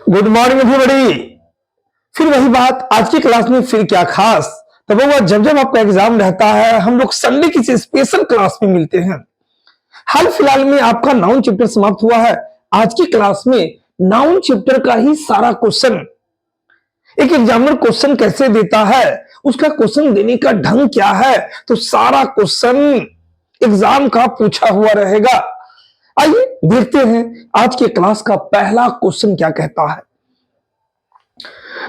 Good morning everybody. फिर वही बात, आज की क्लास में फिर क्या खास। तब वो जब जब आपका एग्जाम रहता है हम लोग संडे की स्पेशल क्लास में मिलते हैं। हाल फिलहाल में आपका नाउन चैप्टर समाप्त हुआ है। आज की क्लास में नाउन चैप्टर का ही सारा क्वेश्चन, एक एग्जामिनर क्वेश्चन कैसे देता है, उसका क्वेश्चन देने का ढंग क्या है, तो सारा क्वेश्चन एग्जाम का पूछा हुआ रहेगा। आइए देखते हैं आज के क्लास का पहला क्वेश्चन क्या कहता है।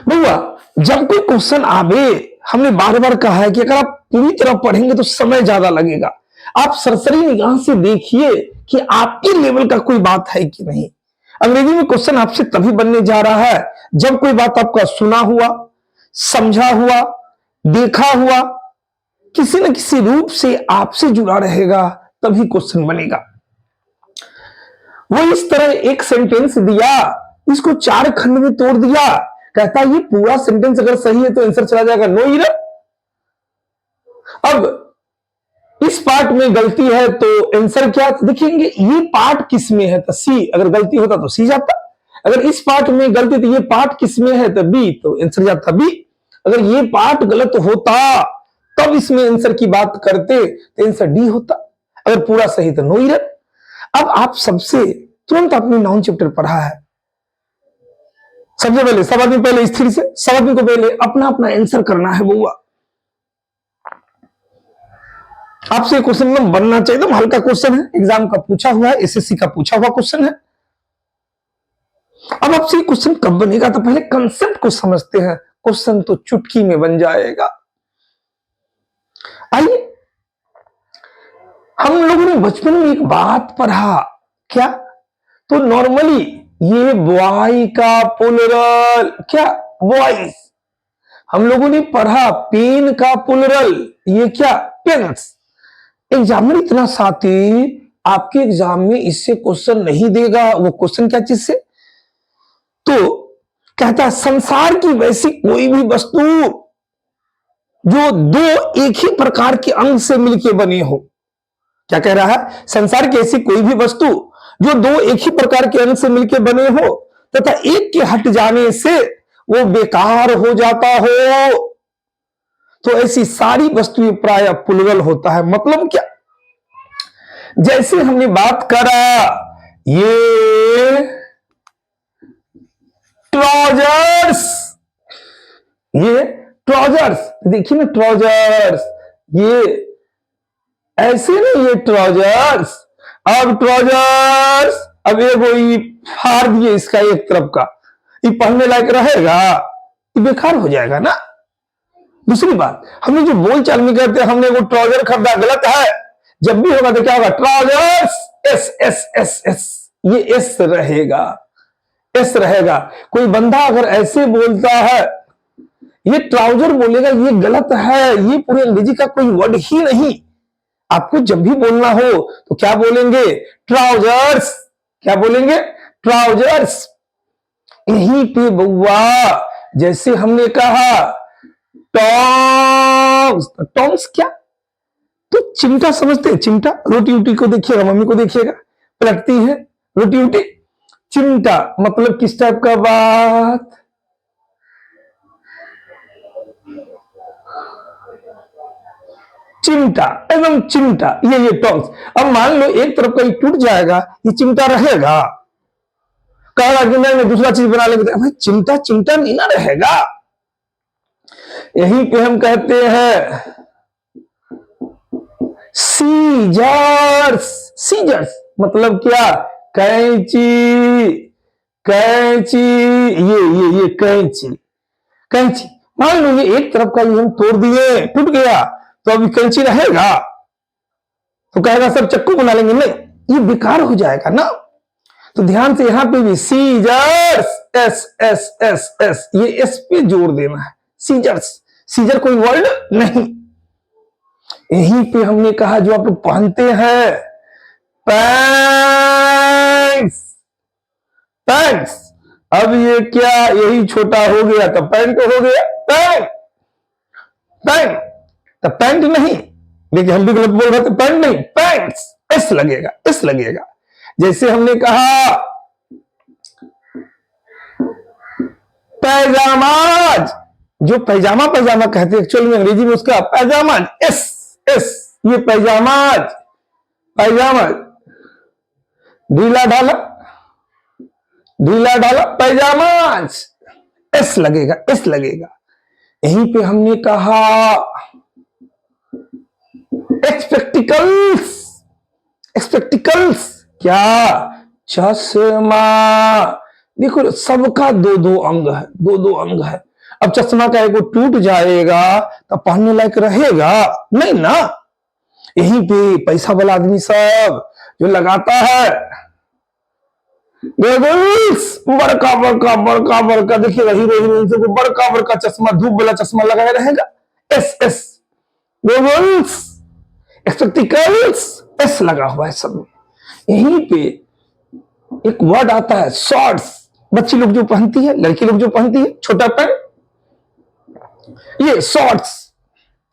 भैया जब कोई क्वेश्चन आवे, हमने बार बार कहा है कि अगर आप पूरी तरह पढ़ेंगे तो समय ज्यादा लगेगा। आप सरसरी निगाह से देखिए कि आपके लेवल का कोई बात है कि नहीं। अंग्रेजी में क्वेश्चन आपसे तभी बनने जा रहा है जब कोई बात आपका सुना हुआ, समझा हुआ, देखा हुआ, किसी न किसी रूप से आपसे जुड़ा रहेगा, तभी क्वेश्चन बनेगा। वो इस तरह एक सेंटेंस दिया, इसको 4 खंड में तोड़ दिया, कहता ये पूरा सेंटेंस अगर सही है तो आंसर चला जाएगा नो एरर। अब इस पार्ट में गलती है तो आंसर क्या, देखेंगे ये पार्ट किस में है तो सी, अगर गलती होता तो सी जाता। अगर इस पार्ट में गलती तो ये पार्ट किस में है तो बी, तो आंसर जाता बी। अगर ये पार्ट गलत होता तब इसमें आंसर की बात करते तो आंसर डी होता। अगर पूरा सही तो नो एरर। अब आप सबसे तुरंत आपने नाउन चैप्टर पढ़ा है। सबसे पहले सब आदमी पहले स्थिर से सब आदमी को पहले अपना अपना आंसर करना है। बुआ आपसे क्वेश्चन में बनना चाहिए, एकदम हल्का क्वेश्चन है, एग्जाम का पूछा हुआ है, एसएससी का पूछा हुआ क्वेश्चन है। अब आपसे क्वेश्चन कब बनेगा तो पहले कंसेप्ट को समझते हैं, क्वेश्चन तो चुटकी में बन जाएगा। आइए, हम लोगों ने बचपन में एक बात पढ़ा, क्या, तो नॉर्मली ये बॉय का प्लुरल क्या, बॉयज। हम लोगों ने पढ़ा पेन का प्लुरल, ये क्या, पेन्स। एग्जामिनर इतना शातिर आपके एग्जाम में इससे क्वेश्चन नहीं देगा। वो क्वेश्चन क्या चीज से, तो कहता है संसार की वैसी कोई भी वस्तु जो दो एक ही प्रकार के अंग से मिलकर बने हो। क्या कह रहा है, संसार की ऐसी कोई भी वस्तु जो दो एक ही प्रकार के अंग से मिलकर बने हो तथा एक के हट जाने से वो बेकार हो जाता हो, तो ऐसी सारी वस्तुएं प्राय प्लुरल होता है। मतलब क्या, जैसे हमने बात करा ये ट्राउजर्स, ये ट्राउजर्स, देखिए ना ट्राउजर्स, ये ऐसे नहीं, ये ट्राउजर्स। अब ट्राउजर्स, अब ये कोई फाड़ दिए इसका एक तरफ का, ये पहनने लायक रहेगा, ये बेकार हो जाएगा ना। दूसरी बात, हमने जो बोलचाल में कहते हैं हमने वो ट्राउजर खरीदा, गलत है। जब भी होगा तो क्या होगा, trousers, S S S S, ये एस रहेगा, एस रहेगा। कोई बंदा अगर ऐसे बोलता है, ये ट्राउजर बोलेगा, ये गलत है, ये पूरे अंग्रेजी का कोई वर्ड ही नहीं। आपको जब भी बोलना हो तो क्या बोलेंगे, ट्राउजर्स। क्या बोलेंगे, ट्राउजर्स। यहीं पे बउआ जैसे हमने कहा टॉन्ग्स, टॉन्ग्स क्या, तो चिमटा समझते हैं, चिमटा। रोटी उटी को देखिएगा, मम्मी को देखिएगा, पलटती है रोटी उटी, चिमटा मतलब किस टाइप का बात, चिमटा, एकदम चिमटा, ये टॉन्ग्स। अब मान लो एक तरफ का ये टूट जाएगा, ये चिमटा रहेगा, कहेगा कि मैं दूसरा चीज बना लेंगे, भाई चिमटा चिमटा नहीं ना रहेगा। यहीं पे हम कहते हैं सीजर्स, सीजर्स मतलब क्या, कैंची, कैंची, ये कैंची, कैंची। मान लो ये एक तरफ का ये हम तोड़ दिए, टूट गया, तो अभी कैंची रहेगा, तो कहेगा सब चक्कू बना लेंगे, नहीं, ये बेकार हो जाएगा ना। तो ध्यान से यहां पे भी scissors, S S S S, ये एस पे जोर देना है, सीजर्स। सीजर कोई वर्ड नहीं। यहीं पे हमने कहा जो आप लोग पहनते हैं, पैंट्स, पैंट्स। अब ये क्या, यही छोटा हो गया तो पैंट हो गया, पैंट, पैंट, तो पैंट नहीं, देखिए हम भी गलत बोल रहे थे, पैंट नहीं, पैंट्स, एस लगेगा, एस लगेगा। जैसे हमने कहा पैजामाज, जो पैजामा पैजामा कहते हैं एक्चुअल में अंग्रेजी में उसका पैजामाज, एस एस, ये पैजामाज, पैजामाज, ढीला ढाला, ढीला ढाला पैजामाज, एस लगेगा, एस लगेगा। यहीं पे हमने कहा एक्सपेक्टिकल्स, एक्सपेक्टिकल्स क्या, चश्मा। देखो सबका दो दो अंग है, दो दो अंग है। अब चश्मा का एक टूट जाएगा तो पहनने लायक रहेगा नहीं ना। यहीं पे पैसा वाला आदमी सब जो लगाता है गोगल्स, बड़का बड़का बड़का बड़का, देखिएगा हीरो हीरोइन से बड़का बड़का चश्मा, धूप वाला चश्मा लगाया रहेगा, S S, goggles, spectacles, S लगा हुआ है सब में। यहीं पे एक वर्ड आता है शॉर्ट्स, बच्ची लोग जो पहनती है, लड़की लोग जो पहनती है छोटा पैंट, ये शॉर्ट्स,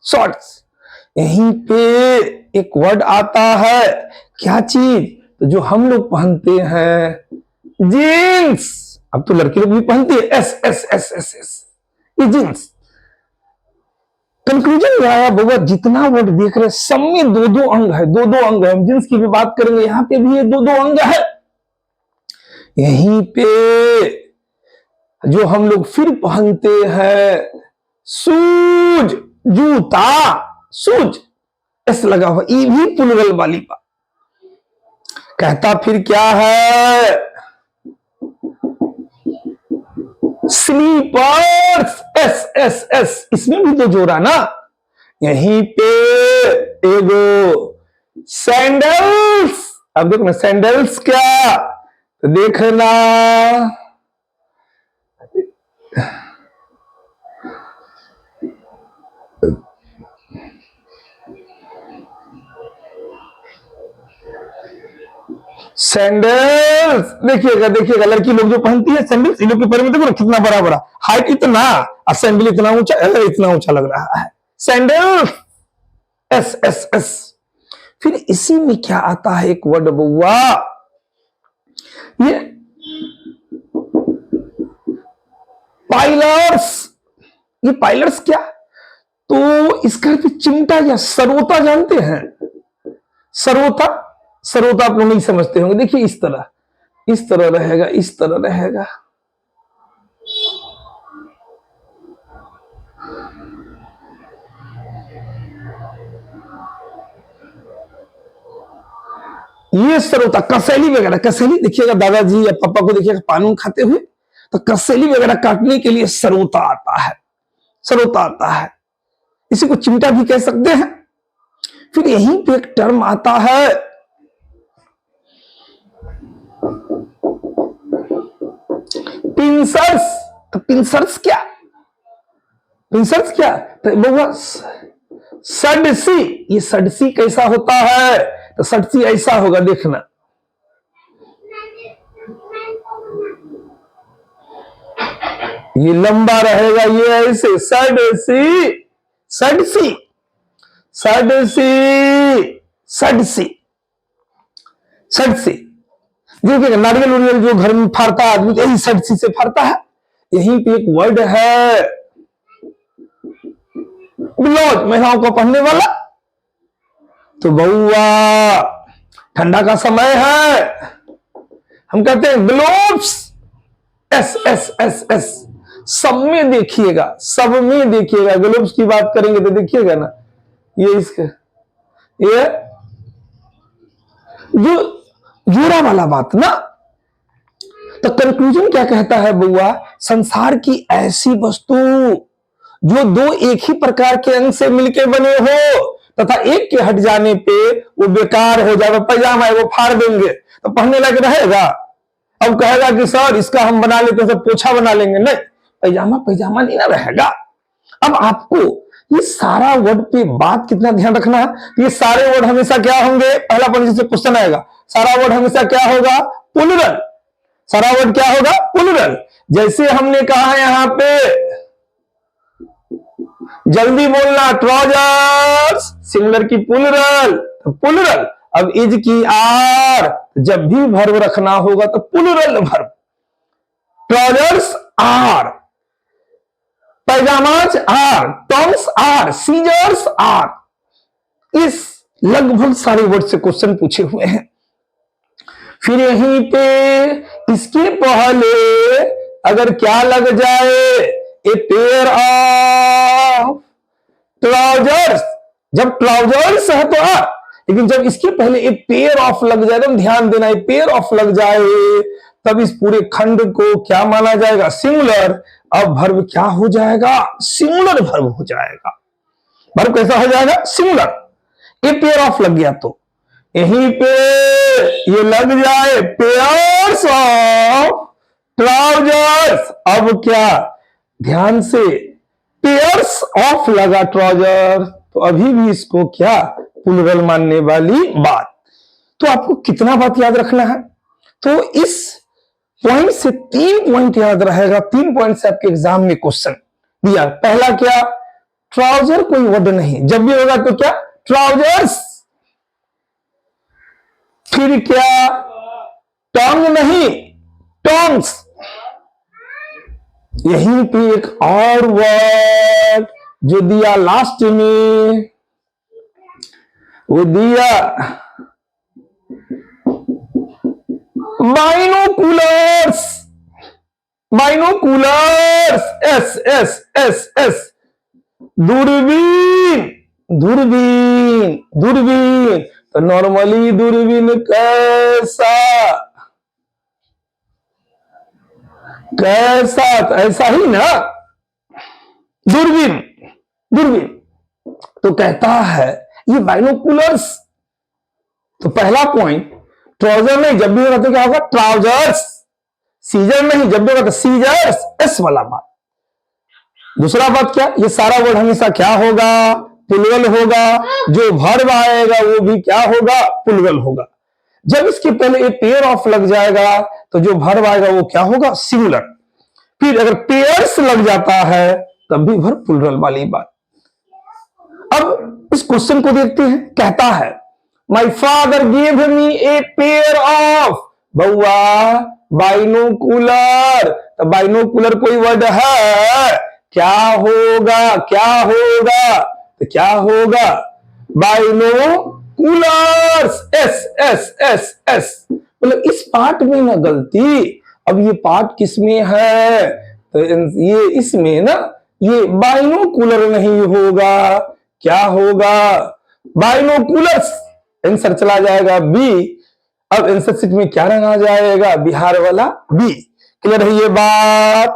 शॉर्ट्स। यहीं पे एक वर्ड आता है, क्या चीज, तो जो हम लोग पहनते हैं जीन्स। अब तो लड़की लोग भी पहनती है, S S S S S, ये जीन्स। कंक्लूजन में आया बउआ जितना वर्ड देख रहे सब में दो दो अंग है, दो दो अंग है। हम जींस की भी बात करेंगे, यहां पे भी ये दो दो अंग है। यहीं पे जो हम लोग फिर पहनते हैं शूज, जूता, शूज, एस लगा हुआ, ये भी प्लुरल वाली बात। कहता फिर क्या है, स्लीपर्स, एस एस एस, इसमें भी तो जोड़ा ना। यहीं पे एगो सैंडल्स, अब देखो ना सैंडल्स क्या, तो देखना सैंडल्स, देखिएगा देखिएगा लड़की लोग जो पहनती है सैंडल्स, इन लोग के पैर में देखो ना कितना बड़ा बड़ा, हाइट इतना और सैंडल इतना ऊंचा, इतना ऊंचा लग रहा है सैंडल्स, एस एस एस। फिर इसी में क्या आता है एक वर्ड बउआ, ये पाइलर्स, ये पाइलर्स क्या, तो इसका चिमटा या सरोता जानते हैं, सरोता, सरोता आप लोग नहीं समझते होंगे। देखिए इस तरह रहेगा, इस तरह रहेगा, ये सरोता, कसेली वगैरह, कसेली देखिएगा दादाजी या पापा को देखिएगा पान खाते हुए, तो कसेली वगैरह काटने के लिए सरोता आता है, सरोता आता है। इसी को चिमटा भी कह सकते हैं। फिर यहीं पे एक टर्म आता है पिंसर्स, तो पिंसर्स क्या, पिंसर्स क्या, तो बउआ सडसी, ये सडसी कैसा होता है, तो सडसी ऐसा होगा, देखना ये लंबा रहेगा, ये ऐसे सडसी, सडसी, सडसी, सडसी, सडसी। देखिएगा नारियल उरियल जो घर में फाड़ता है आदमी, यही सडसी से फाड़ता है। यहीं पे एक वर्ड है ब्लाउज, महिलाओं को पहनने वाला, तो बउआ ठंडा का समय है, हम कहते हैं gloves, S S S S. सब में देखिएगा, सब में देखिएगा, ग्लोव्स की बात करेंगे तो देखिएगा ना, ये इसका ये जो जोड़ा वाला बात ना। तो कंक्लूजन क्या कहता है बउआ, संसार की ऐसी वस्तु जो दो एक ही प्रकार के अंग से मिलकर बने हो तथा एक के हट जाने पे वो बेकार हो जाएगा, पैजामा है वो फाड़ देंगे तो पहनने लायक रहेगा। अब कहेगा कि सर इसका हम बना लेते हैं, पोछा बना लेंगे, नहीं, पैजामा पैजामा नहीं ना रहेगा। अब आपको ये सारा वर्ड पे बात कितना ध्यान रखना है, ये सारे वर्ड हमेशा क्या होंगे, पहला पॉइंट से क्वेश्चन आएगा, सारा वर्ड हमेशा क्या होगा, प्लुरल, सारा वर्ड क्या होगा, प्लुरल। जैसे हमने कहा है यहां पे जल्दी बोलना, ट्राउजर्स, सिंगुलर की प्लुरल, तो प्लुरल। अब इज की आर, जब भी वर्ब रखना होगा तो plural verb. Trousers are, pyjamas are, tongs are, scissors are. इस लगभग सारे वर्ड से क्वेश्चन पूछे हुए हैं। फिर यहीं पे इसके पहले अगर क्या लग जाए, ए पेयर ऑफ ट्राउजर्स, जब ट्राउजर्स है तो आ, लेकिन जब इसके पहले ए पेयर ऑफ लग जाए, तो ध्यान देना, ए पेयर ऑफ लग जाए तब इस पूरे खंड को क्या माना जाएगा, सिंगुलर। अब वर्ब क्या हो जाएगा, सिंगुलर वर्ब हो जाएगा। वर्ब कैसा हो जाएगा, सिंगुलर। ए पेयर ऑफ लग गया तो यहीं पे ये लग जाए पेयर्स ऑफ ट्राउजर्स। अब क्या, ध्यान से, पेयर्स ऑफ लगा ट्राउजर, तो अभी भी इसको क्या, प्लूरल मानने वाली बात। तो आपको कितना बात याद रखना है, तो इस पॉइंट से 3 पॉइंट याद रहेगा। 3 पॉइंट से आपके एग्जाम में क्वेश्चन दिया। पहला क्या, ट्राउजर कोई वर्ड नहीं, जब भी होगा तो क्या, ट्राउजर्स। फिर क्या, टॉन्ग नहीं, टॉन्ग्स। यहीं पे एक और वर्ड जो दिया लास्ट में, वो दिया binoculars. Binoculars, S S S S, दूरबीन, दूरबीन, दूरबीन। तो नॉर्मली दूरबीन कैसा, कैसा, तो ऐसा ही ना, दूरबीन, दूरबीन। तो कहता है ये बाइनोकुलर्स। तो पहला पॉइंट, ट्राउजर नहीं, जब भी होगा तो क्या होगा, ट्राउजर्स। सीजर नहीं, जब भी होगा तो सीजर्स, एस वाला बात। दूसरा बात क्या, ये सारा वर्ड हमेशा क्या होगा, प्लूरल होगा। जो वर्ब आएगा वो भी क्या होगा, प्लूरल होगा। जब इसके पहले एक पेयर ऑफ लग जाएगा तो जो वर्ब आएगा वो क्या होगा, सिंगुलर। फिर अगर पेयर्स लग जाता है तब भी वर्ब प्लूरल वाली बात। अब इस क्वेश्चन को देखते हैं। कहता है my father give me a pair of, बउआ बाइनोकुलर। तो बाइनोकुलर कोई वर्ड है, क्या होगा, क्या होगा, तो क्या होगा, binoculars, S S S S. मतलब इस पार्ट में ना गलती। अब ये पार्ट किसमें है, तो ये इसमें ना, ये बाइनोकुलर नहीं होगा, क्या होगा, बाइनोकुलर्स। आंसर चला जाएगा बी। अब आंसर शीट में क्या रंगा जाएगा, बिहार वाला बी। क्लियर है ये बात।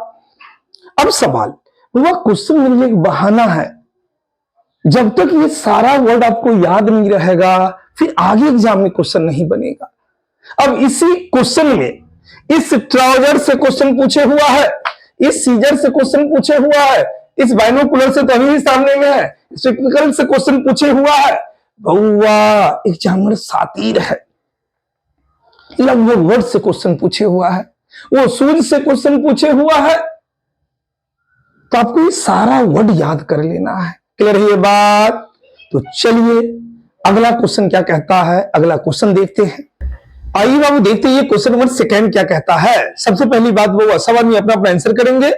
अब सवाल, वह क्वेश्चन मेरे लिए एक बहाना है। जब तक ये सारा वर्ड आपको याद नहीं रहेगा फिर आगे एग्जाम में क्वेश्चन नहीं बनेगा। अब इसी क्वेश्चन में इस ट्राउजर से क्वेश्चन पूछे हुआ है, इस सीजर से क्वेश्चन पूछे हुआ है, इस बाइनोकुलर से तो अभी सामने में है, स्पेक्टिकल से क्वेश्चन पूछे हुआ है। भौवा एग्जामिनर शातिर है, लगभग वर्ड से क्वेश्चन पूछे हुआ है, वो सूर्य से क्वेश्चन पूछे हुआ है। तो आपको ये सारा वर्ड याद कर लेना है। क्लियर है ये बात। तो चलिए अगला क्वेश्चन क्या कहता है, अगला क्वेश्चन देखते हैं। आइए बाबू देखते हैं ये क्वेश्चन नंबर सेकंड क्या कहता है। सबसे पहली बात वो सब आदमी अपना अपना आंसर करेंगे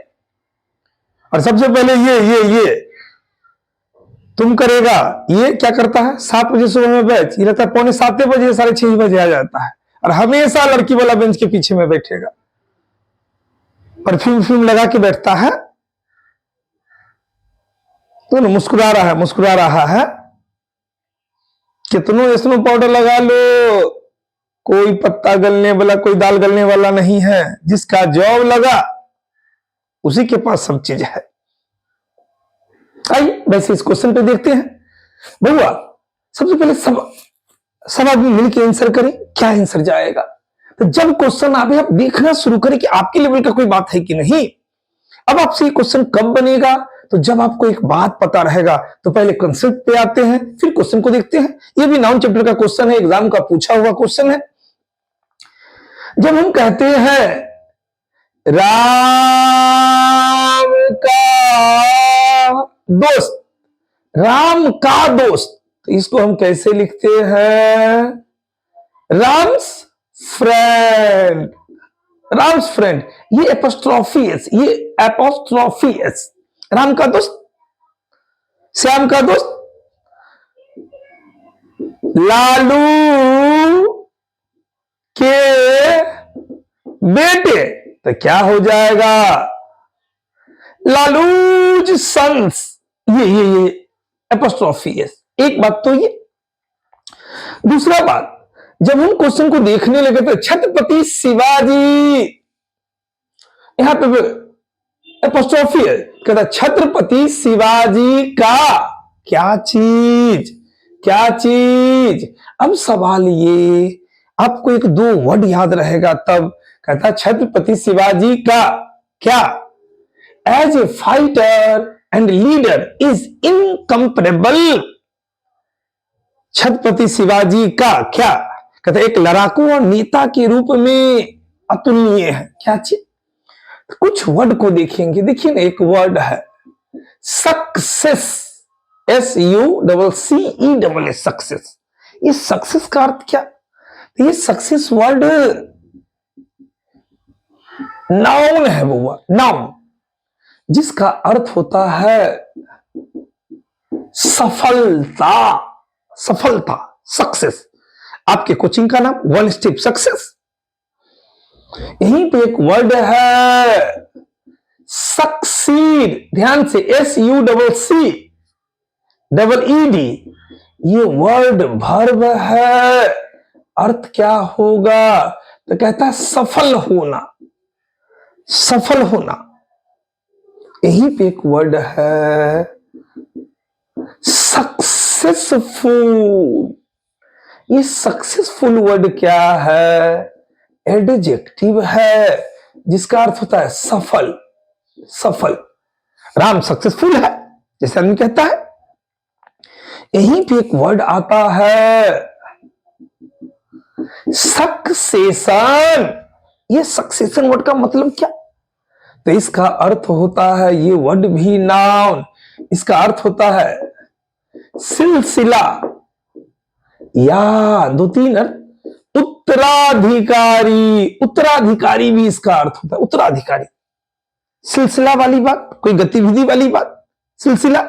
और सबसे पहले ये तुम करेगा। ये क्या करता है, 7 बजे सुबह में बैच, ये लगता है 6:45 बजे 6:30 बजे आ जाता है और हमेशा लड़की वाला बेंच के पीछे में बैठेगा, परफ्यूम लगा के बैठता है, तो मुस्कुरा रहा है। कितनों स्नो पाउडर लगा लो, कोई पत्ता गलने वाला, कोई दाल गलने वाला नहीं है। जिसका जॉब लगा उसी के पास सब चीज है। आइए वैसे इस क्वेश्चन पे देखते हैं। भैया सबसे पहले सब आदमी मिलकर आंसर करें, क्या आंसर जाएगा। तो जब क्वेश्चन आवे आप देखना शुरू करें कि आपके लेवल का कोई बात है कि नहीं। अब आपसे ये क्वेश्चन कब बनेगा, तो जब आपको एक बात पता रहेगा। तो पहले कंसेप्ट पे आते हैं, फिर क्वेश्चन को देखते हैं। ये भी नाउन चैप्टर का क्वेश्चन है, एग्जाम का पूछा हुआ क्वेश्चन है। जब हम कहते हैं राम का दोस्त, राम का दोस्त, तो इसको हम कैसे लिखते हैं, राम्स फ्रेंड, राम्स फ्रेंड, ये एपोस्ट्रॉफी एस, ये एपोस्ट्रॉफी एस, राम का दोस्त, श्याम का दोस्त, लालू के बेटे, तो क्या हो जाएगा, लालूज सन्स, ये एपोस्ट्रॉफी एस। एक बात तो ये। दूसरा बात, जब हम क्वेश्चन को देखने लगे तो छत्रपति शिवाजी, यहां पे एपोस्ट्रॉफी है, कहता छत्रपति शिवाजी का क्या चीज, क्या चीज। अब सवाल ये, आपको एक दो वर्ड याद रहेगा तब, कहता छत्रपति शिवाजी का क्या, as a fighter and leader is incomparable. Chhatrapati Shivaji का क्या, कहते एक लड़ाकू और नेता के रूप में अतुलनीय है। क्या चीज, कुछ वर्ड को देखेंगे। देखिए ना, एक वर्ड है सक्सेस, SUCCE, सक्सेस। ये सक्सेस का अर्थ क्या, ये सक्सेस वर्ड नाउन है, वो नाउन, जिसका अर्थ होता है सफलता, सफलता, सक्सेस। आपके कोचिंग का नाम वन स्टेप सक्सेस। यहीं पे एक वर्ड है सक्सीड, ध्यान से, SUCCEED, ये वर्ड वर्ब है। अर्थ क्या होगा, तो कहता है सफल होना, सफल होना। यहीं पे एक वर्ड है सक्सेसफुल। ये सक्सेसफुल वर्ड क्या है, एडजेक्टिव है, जिसका अर्थ होता है सफल, सफल। राम सक्सेसफुल है, जैसे आदमी कहता है। यहीं पे एक वर्ड आता है सक्सेशन। ये सक्सेशन वर्ड का मतलब क्या, तो इसका अर्थ होता है, ये वर्ड भी नाउन, इसका अर्थ होता है सिलसिला, या दो तीन अर्थ, उत्तराधिकारी, उत्तराधिकारी भी इसका अर्थ होता है, उत्तराधिकारी। सिलसिला वाली बात, कोई गतिविधि वाली बात, सिलसिला,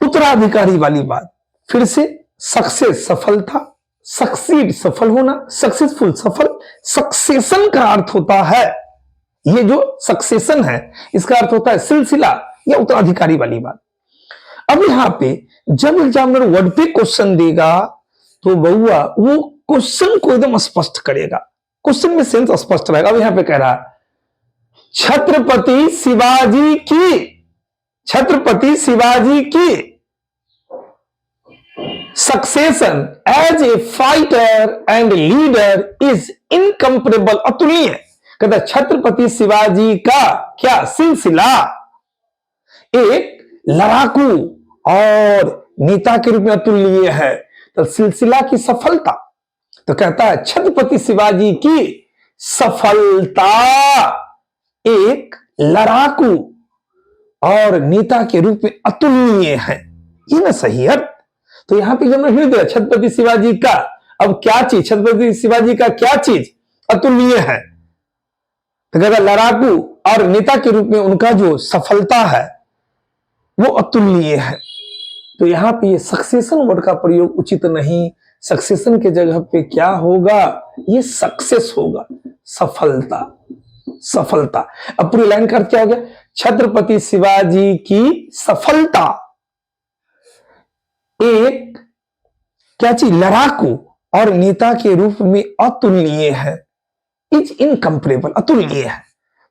उत्तराधिकारी वाली बात। फिर से, सक्सेस सफलता, सक्सीड सफल होना, सक्सेसफुल सफल। सक्सेशन का अर्थ होता है, ये जो सक्सेशन है इसका अर्थ होता है सिलसिला या उत्तराधिकारी वाली बात। अब यहां पे जब एग्जामिनर वर्ड पे क्वेश्चन देगा तो बउआ वो क्वेश्चन को एकदम स्पष्ट करेगा, क्वेश्चन में सेंस स्पष्ट रहेगा। अब यहां पे कह रहा है छत्रपति शिवाजी की, छत्रपति शिवाजी की succession as a fighter and leader is incomparable, अतुलनीय। कहता छत्रपति शिवाजी का क्या सिलसिला एक लड़ाकू और नेता के रूप में अतुलनीय है, तो सिलसिला की सफलता, तो कहता है छत्रपति शिवाजी की सफलता एक लड़ाकू और नेता के रूप में अतुलनीय है। ये ना सही अर्थ। तो यहां पे जब हिल दिया छत्रपति शिवाजी का, अब क्या चीज, छत्रपति शिवाजी का क्या चीज अतुलनीय है, तो कहता लड़ाकू और नेता के रूप में उनका जो सफलता है वो अतुलनीय है। तो यहां पे ये सक्सेशन वर्ड का प्रयोग उचित नहीं, सक्सेशन के जगह पे क्या होगा, ये सक्सेस होगा, सफलता, सफलता। अब पूरी लाइन का अर्थ क्या हो गया, छत्रपति शिवाजी की सफलता एक क्या चीज, लड़ाकू और नेता के रूप में अतुलनीय है, इज इनकम्परेबल, अतुलनीय है।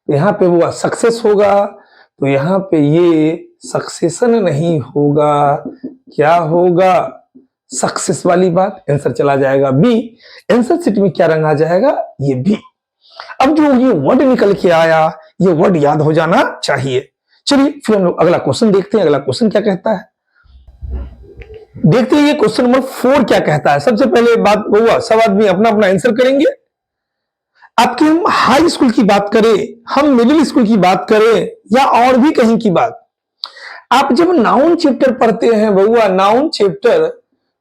तो यहां पे वो सक्सेस होगा, तो यहां पे ये सक्सेशन नहीं होगा, क्या होगा, सक्सेस वाली बात। आंसर चला जाएगा बी। आंसर सीट में क्या रंग आ जाएगा, ये बी। अब जो ये वर्ड निकल के आया, ये वर्ड याद हो जाना चाहिए। चलिए फिर हम लोग अगला क्वेश्चन देखते हैं, अगला क्वेश्चन क्या कहता है, देखते हैं ये क्वेश्चन नंबर 4 क्या कहता है। सबसे पहले बात हुआ, सब आदमी अपना अपना आंसर करेंगे। आपके हम हाई स्कूल की बात करें, हम मिडिल स्कूल की बात करें, या और भी कहीं की बात, आप जब नाउन चैप्टर पढ़ते हैं बउआ, नाउन चैप्टर,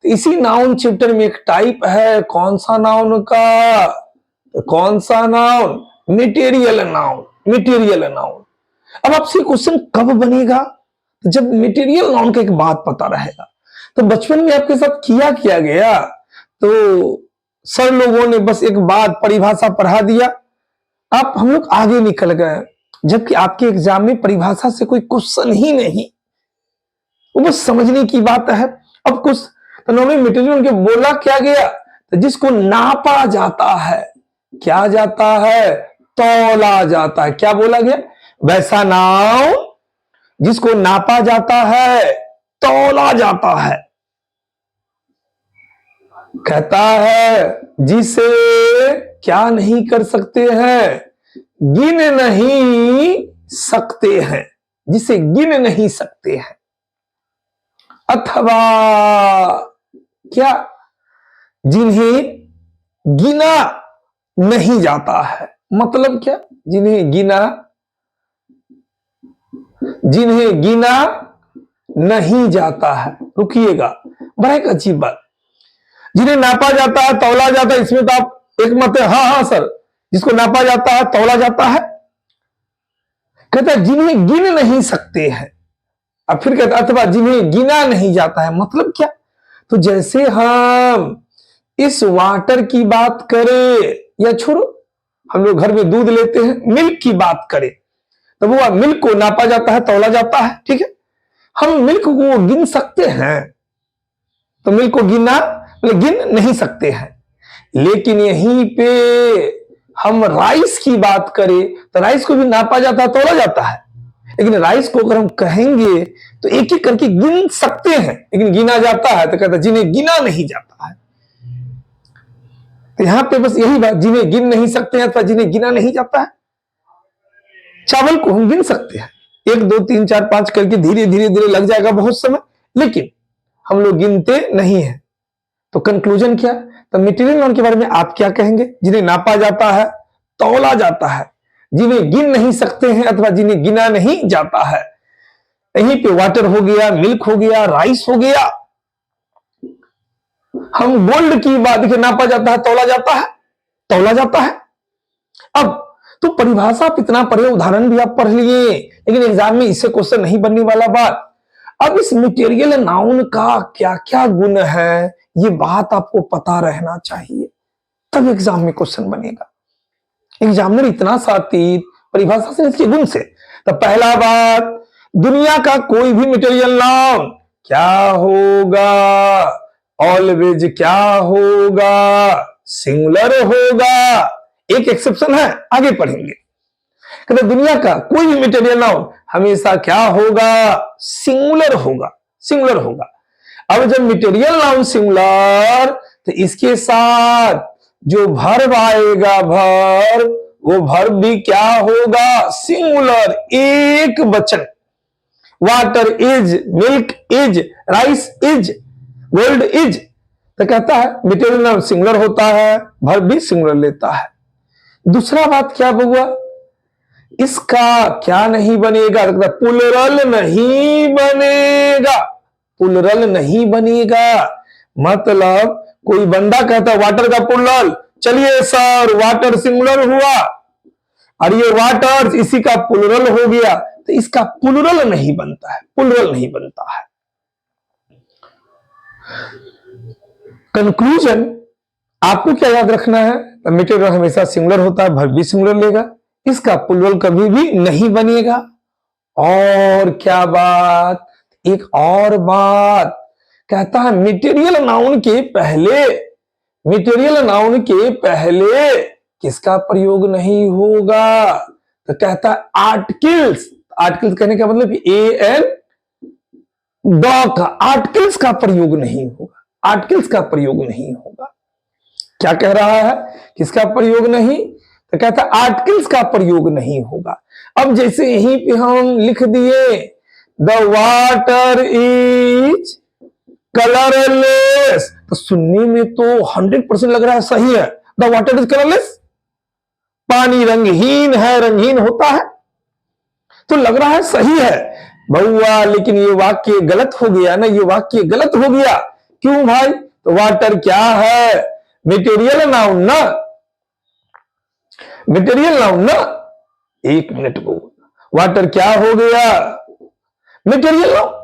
तो इसी नाउन चैप्टर में एक टाइप है, कौन सा नाउन का? तो कौन सा noun? Material noun. Material noun. अब आपसे क्वेश्चन कब बनेगा? तो जब मटेरियल नाउन का एक बात पता रहेगा। तो बचपन में आपके साथ किया गया, तो सर लोगों ने बस एक बात परिभाषा पढ़ा दिया, आप हम लोग आगे निकल गए, जबकि आपके एग्जाम में परिभाषा से कोई क्वेश्चन ही नहीं, वो बस समझने की बात है। अब कुछ तो नॉर्मल मटेरियल के बोला क्या गया? तो जिसको नापा जाता है, क्या जाता है? तौला जाता है। क्या बोला गया? वैसा नाउन जिसको नापा जाता है, तौला जाता है। कहता है जिसे क्या नहीं कर सकते हैं? गिन नहीं सकते हैं। जिसे गिन नहीं सकते हैं, अथवा क्या? जिन्हें गिना नहीं जाता है। मतलब क्या? जिन्हें गिना नहीं जाता है। रुकिएगा, बड़ा एक अजीब बात। जिन्हें नापा जाता है, तौला जाता है, इसमें तो आप एक मत है, हाँ सर, जिसको नापा जाता है, तौला जाता है। कहता है जिन्हें गिन नहीं सकते हैं। अब फिर कहता है अथवा जिन्हें गिना नहीं जाता है। मतलब क्या? तो जैसे हम इस वाटर की बात करें, या छोड़ो, हम लोग घर में दूध लेते हैं, मिल्क की बात करें, तो वो मिल्क को नापा जाता है, तौला जाता है, ठीक है। हम मिल्क को गिन सकते हैं, तो मिल्क को गिन नहीं सकते हैं। लेकिन यहीं पे हम राइस की बात करें, तो राइस को भी नापा जाता है, तौला जाता है। लेकिन राइस को अगर हम कहेंगे तो एक एक करके गिन सकते हैं, लेकिन गिना जाता है, तो कहता है जिन्हें गिना नहीं जाता है। तो यहां पे बस यही बात, जिन्हें गिन नहीं सकते हैं अथवा जिन्हें गिना नहीं जाता है। चावल को हम गिन सकते हैं, 1 2 3 4 5 करके धीरे धीरे लग जाएगा बहुत समय, लेकिन हम लोग गिनते नहीं है। तो कंक्लूजन क्या? तो मटेरियल नाउन के बारे में आप क्या कहेंगे? जिन्हें नापा जाता है, तौला जाता है, जिन्हें गिन नहीं सकते हैं अथवा जिन्हें गिना नहीं जाता है। यहीं पे वाटर हो गया, मिल्क हो गया, राइस हो गया। हम गोल्ड की बात देखिए, नापा जाता है, तौला जाता है। अब तो परिभाषा आप इतना पढ़े, उदाहरण भी आप पढ़ लिए, लेकिन एग्जाम में इससे क्वेश्चन नहीं बनने वाला बात। अब इस मटेरियल नाउन का क्या क्या गुण है, ये बात आपको पता रहना चाहिए, तब एग्जाम में क्वेश्चन बनेगा। एग्जामिनर इतना सातीत परिभाषा से, इसके गुण से। तो पहला बात, दुनिया का कोई भी मटेरियल नाउन क्या होगा? ऑलवेज क्या होगा? सिंगुलर होगा। एक एक्सेप्शन है, आगे पढ़ेंगे। कहते दुनिया का कोई भी मटेरियल नाउन हमेशा क्या होगा? सिंगुलर होगा। अब जब मटेरियल नाउन सिंगुलर, तो इसके साथ जो वर्ब आएगा, वो वर्ब भी क्या होगा? सिंगुलर, एक वचन। Water is, milk is, rice is, gold is. तो कहता है मटेरियल नाउन सिंगुलर होता है, वर्ब भी सिंगुलर लेता है। दूसरा बात क्या हुआ? इसका क्या नहीं बनेगा? प्लुरल नहीं बनेगा। मतलब कोई बंदा कहता है वाटर का प्लुरल, चलिए सर वाटर सिंगुलर हुआ, और ये वाटर इसी का प्लुरल हो गया, तो इसका प्लुरल नहीं बनता है। कंक्लूजन आपको क्या याद रखना है? मटेरियल हमेशा सिंगुलर होता है, वर्ब भी सिंगुलर लेगा, इसका प्लुरल कभी भी नहीं बनेगा। और क्या बात? एक और बात कहता है मटेरियल नाउन के पहले किसका प्रयोग नहीं होगा? तो कहता है आर्टिकल्स कहने का मतलब एन द का आर्टिकल्स का प्रयोग नहीं होगा। क्या कह रहा है? किसका प्रयोग नहीं? तो कहता है आर्टिकल्स का प्रयोग नहीं होगा। अब जैसे यहीं पे हम लिख दिए द वाटर इज कलरलेस, तो सुनने में तो 100% लग रहा है सही है, द वाटर इज कलरलेस, पानी रंगहीन है, रंगहीन होता है, तो लग रहा है सही है बउआ। लेकिन ये वाक्य गलत हो गया ना, ये वाक्य गलत हो गया। क्यों भाई? तो वाटर क्या है? मटेरियल नाउन ना, मटेरियल नाउन ना। एक मिनट को, वाटर क्या हो गया? Material noun.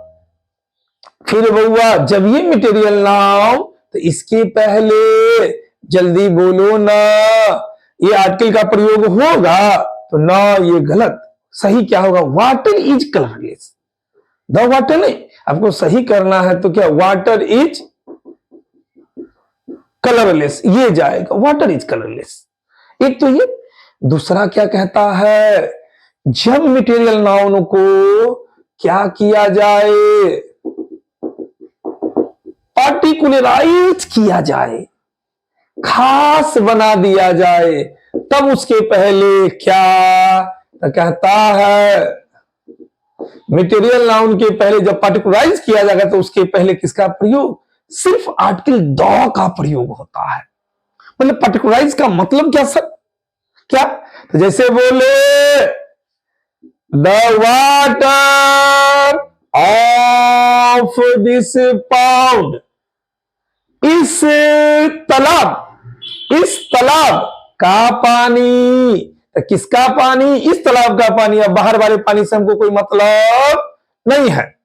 फिर बउआ जब ये मटेरियल नाउन, तो इसके पहले जल्दी बोलो ना, ये आर्टिकल का प्रयोग होगा तो ना, ये गलत। सही क्या होगा? Water is colourless. The water नहीं, आपको सही करना है तो क्या? वाटर इज कलरलेस, ये जाएगा, वाटर इज कलरलेस। एक तो ये। दूसरा क्या कहता है? जब मटेरियल नाउन को क्या किया जाए? पार्टिकुलराइज किया जाए, खास बना दिया जाए, तब उसके पहले क्या तो कहता है? मटेरियल नाउन के पहले जब पार्टिकुलराइज किया जाएगा तो उसके पहले किसका प्रयोग? सिर्फ आर्टिकल द का प्रयोग होता है। मतलब पार्टिकुलराइज का मतलब क्या सर? क्या? तो जैसे बोले the water of this pound, इस तालाब का पानी। तो किसका पानी? इस तालाब का पानी। अब बाहर वाले पानी से हमको कोई मतलब नहीं है।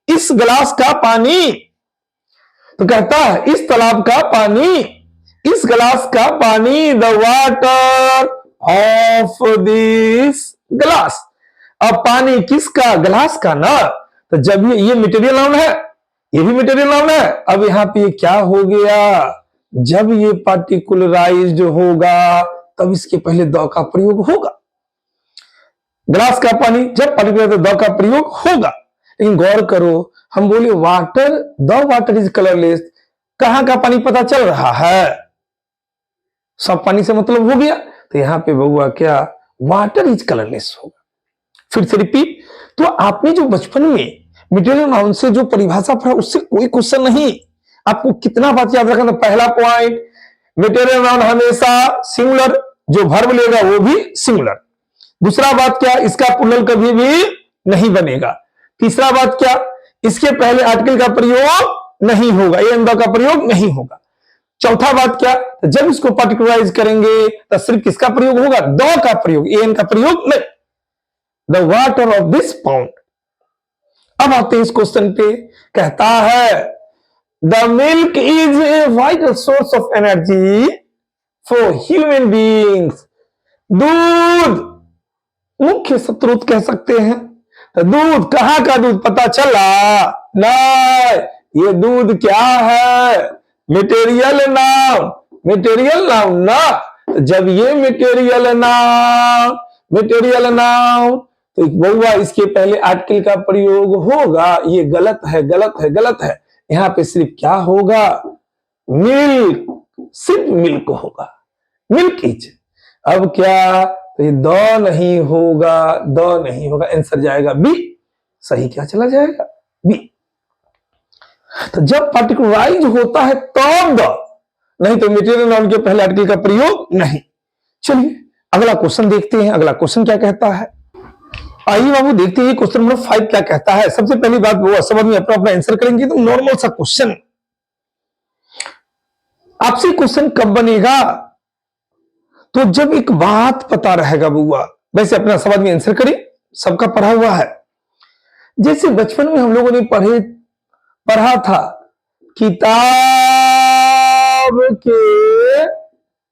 इस गिलास का पानी, तो कहता है इस तालाब का पानी, इस गिलास का पानी, the water of this glass. अब पानी किसका? गिलास का ना। तो जब ये मटेरियल नाउन है, ये भी मटेरियल नाउन है। अब यहां पे क्या हो गया? जब ये पार्टिकुलराइज्ड होगा तब इसके पहले द का प्रयोग होगा। ग्लास का पानी, जब पार्टिकुलर द का प्रयोग होगा। लेकिन गौर करो, हम बोले water, the water is colourless, कहां का पानी पता चल रहा है? सब पानी से मतलब हो गया। तो यहां पे बउआ क्या? वाटर इज कलरलेस होगा। फिर से रिपीट। तो आपने जो बचपन में मटेरियल नाउन से जो परिभाषा पढ़ा, उससे कोई क्वेश्चन नहीं। आपको कितना बात याद रखना? पहला पॉइंट, मटेरियल नाउन हमेशा सिंगुलर, जो वर्ब लेगा वो भी सिंगुलर। दूसरा बात क्या? इसका प्लूरल कभी भी नहीं बनेगा। तीसरा बात क्या? इसके पहले आर्टिकल का प्रयोग नहीं होगा, ए एंड द का प्रयोग नहीं होगा। चौथा बात क्या? जब इसको पार्टिकुलराइज करेंगे तो सिर्फ किसका प्रयोग होगा? द का प्रयोग, ए एन का प्रयोग नहीं। The water of this pound. अब आते हैं इस क्वेश्चन पे। कहता है the milk is a vital source of energy for human beings. दूध मुख्य स्रोत कह सकते हैं। तो दूध, कहां का दूध? पता चला ना, ये दूध क्या है? मटेरियल नाउन, मटेरियल नाउन ना। जब ये मटेरियल नाउन, तो बउआ इसके पहले आर्टिकल का प्रयोग होगा। ये गलत है, गलत है, गलत है। यहां पे सिर्फ क्या होगा? मिल्क, सिर्फ मिल्क होगा, मिल्क इज। अब क्या? तो ये द नहीं होगा, द नहीं होगा, आंसर जाएगा बी। सही क्या चला जाएगा? बी। तो जब पार्टिकुलराइज होता है तब द, नहीं तो मटेरियल नाउन के पहले आर्टिकल का प्रयोग नहीं। चलिए अगला क्वेश्चन देखते हैं। अगला क्वेश्चन क्या कहता है? आइए बाबू देखते हैं क्वेश्चन नंबर 5 क्या कहता है। सबसे पहली बात वो सब आदमी अपना अपना आंसर करेंगे तो नॉर्मल सा क्वेश्चन। आपसे क्वेश्चन कब बनेगा? तो जब एक बात पता रहेगा बुआ। वैसे अपना सब आदमी आंसर करें, सबका पढ़ा हुआ है। जैसे बचपन में हम लोगों ने पढ़ा था, किताब के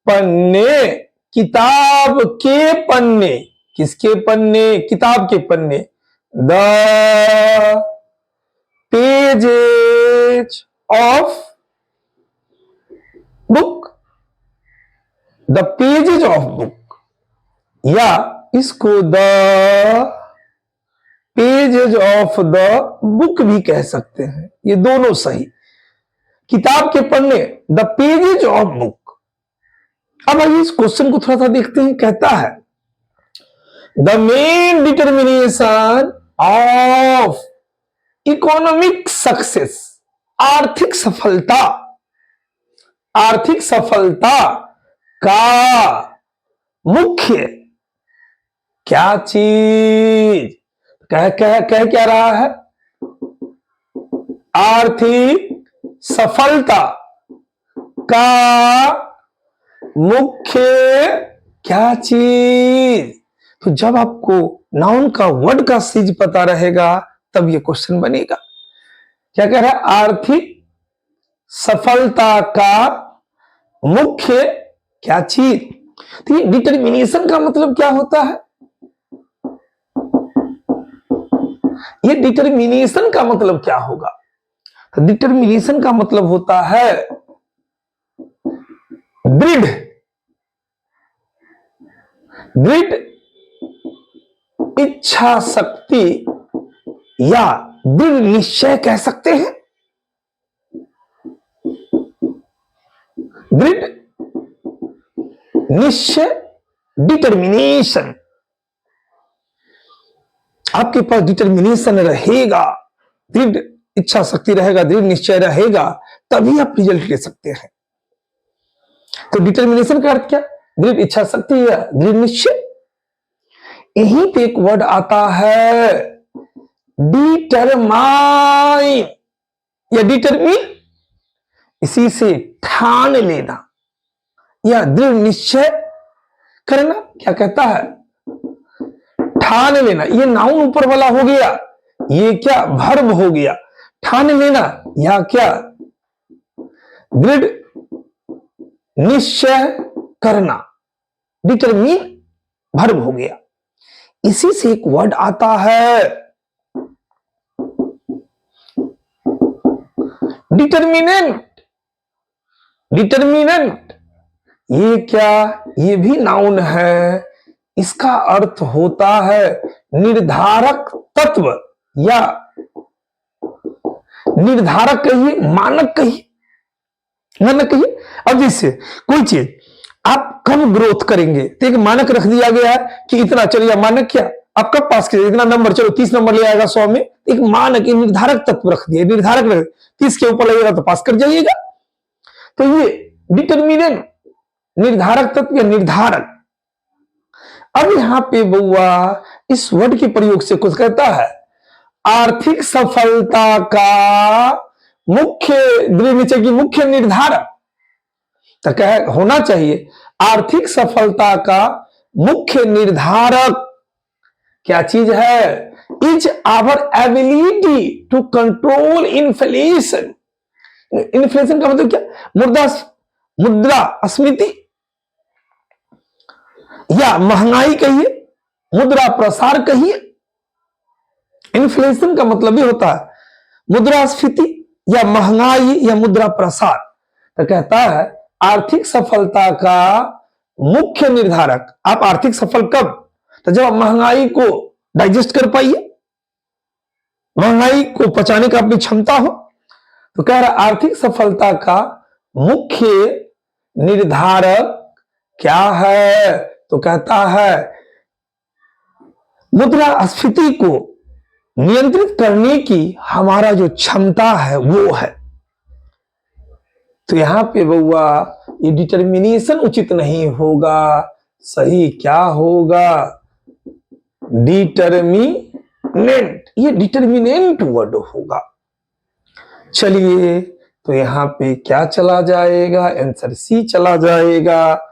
पन्ने, किताब के पन्ने, किसके पन्ने? किताब के पन्ने। The pages of book, the pages of book, या इसको the pages of the book भी कह सकते हैं। ये दोनों सही। किताब के पन्ने, द पेजेज ऑफ बुक। अब आइए इस क्वेश्चन को थोड़ा सा देखते हैं। कहता है the main determination of economic success, आर्थिक सफलता, आर्थिक सफलता का मुख्य क्या चीज? कह क्या रहा है? आर्थिक सफलता का मुख्य क्या चीज। तो जब आपको नाउन का वर्ड का चीज पता रहेगा तब ये क्वेश्चन बनेगा। क्या कह रहा है, आर्थिक सफलता का मुख्य क्या चीज। तो ये डिटर्मिनेशन का मतलब क्या होता है, ये डिटर्मिनेशन का मतलब क्या होगा। तो डिटर्मिनेशन का मतलब होता है दृढ़ दृढ़ इच्छा शक्ति या दृढ़ निश्चय कह सकते हैं। दृढ़ निश्चय, डिटर्मिनेशन। आपके पास डिटर्मिनेशन रहेगा, दृढ़ इच्छा शक्ति रहेगा, दृढ़ निश्चय रहेगा, तभी आप रिजल्ट ले सकते हैं। तो डिटर्मिनेशन का अर्थ क्या, दृढ़ इच्छा शक्ति या दृढ़ निश्चय। यहीं पे एक वर्ड आता है डिटरमाइन या डिटरमिन, इसी से ठान लेना या दृढ़ निश्चय करना। क्या कहता है, ठान लेना। ये नाउन ऊपर वाला हो गया, ये क्या वर्ब हो गया। ठान लेना या क्या दृढ़ निश्चय करना, डिटरमिन वर्ब हो गया। इसी से एक वर्ड आता है डिटर्मिनेंट। डिटर्मिनेंट ये क्या, ये भी नाउन है। इसका अर्थ होता है निर्धारक तत्व या निर्धारक कहिए, मानक कहिए, मानक कहिए। अब जैसे कोई चीज आप कब ग्रोथ करेंगे तो एक मानक रख दिया गया है कि इतना, चलिए मानक क्या आप कब पास करिए, इतना नंबर, चलो 30 नंबर ले आएगा 100 में। एक मानक, एक निर्धारक तत्व रख दिया, निर्धारक 30 के ऊपर लगेगा तो पास कर जाइएगा। तो ये डिटर्मिनेंट निर्धारक तत्व या निर्धारक। अब यहां पे बउआ इस वर्ड के प्रयोग से कुछ कहता है आर्थिक सफलता का मुख्य, दृढ़ निश्चय की मुख्य निर्धारक। तो क्या होना चाहिए, आर्थिक सफलता का मुख्य निर्धारक क्या चीज है, is our ability to control inflation. Inflation का मतलब क्या, मुद्रास्फीति या महंगाई कहिए, मुद्रा प्रसार कहिए। इन्फ्लेशन का मतलब भी होता है मुद्रास्फीति या महंगाई या मुद्रा प्रसार। तो कहता है आर्थिक सफलता का मुख्य निर्धारक। आप आर्थिक सफल कब, तो जब आप महंगाई को डाइजेस्ट कर पाइए, महंगाई को पचाने का अपनी क्षमता हो। तो कह रहा आर्थिक सफलता का मुख्य निर्धारक क्या है, तो कहता है मुद्रास्फीति को नियंत्रित करने की हमारा जो क्षमता है वो है। तो यहां पे बउआ ये डिटर्मिनेशन उचित नहीं होगा, सही क्या होगा, डिटर्मिनेंट। ये डिटर्मिनेंट वर्ड होगा। चलिए तो यहां पे क्या चला जाएगा, आंसर सी चला जाएगा।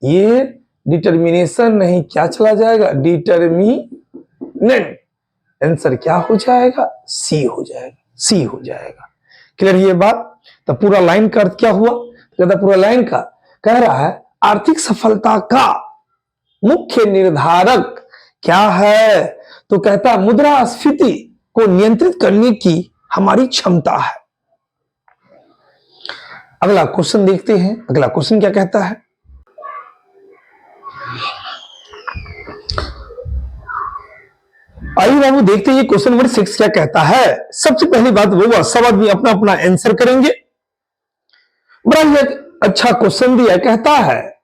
ये डिटर्मिनेशन नहीं, क्या चला जाएगा, डिटर्मिनेंट। आंसर क्या हो जाएगा, सी हो जाएगा, सी हो जाएगा। क्लियर ये बात। तो पूरा लाइन का अर्थ क्या हुआ, कहता पूरा लाइन का कह रहा है आर्थिक सफलता का मुख्य निर्धारक क्या है, तो कहता मुद्रास्फीति को नियंत्रित करने की हमारी क्षमता है। अगला क्वेश्चन देखते हैं, अगला क्वेश्चन क्या कहता है। आइए बाबू देखते हैं क्वेश्चन नंबर 6 क्या कहता है। सबसे पहली बात वो सब आदमी अपना अपना आंसर करेंगे। बड़ा ही अच्छा क्वेश्चन दिया, कहता है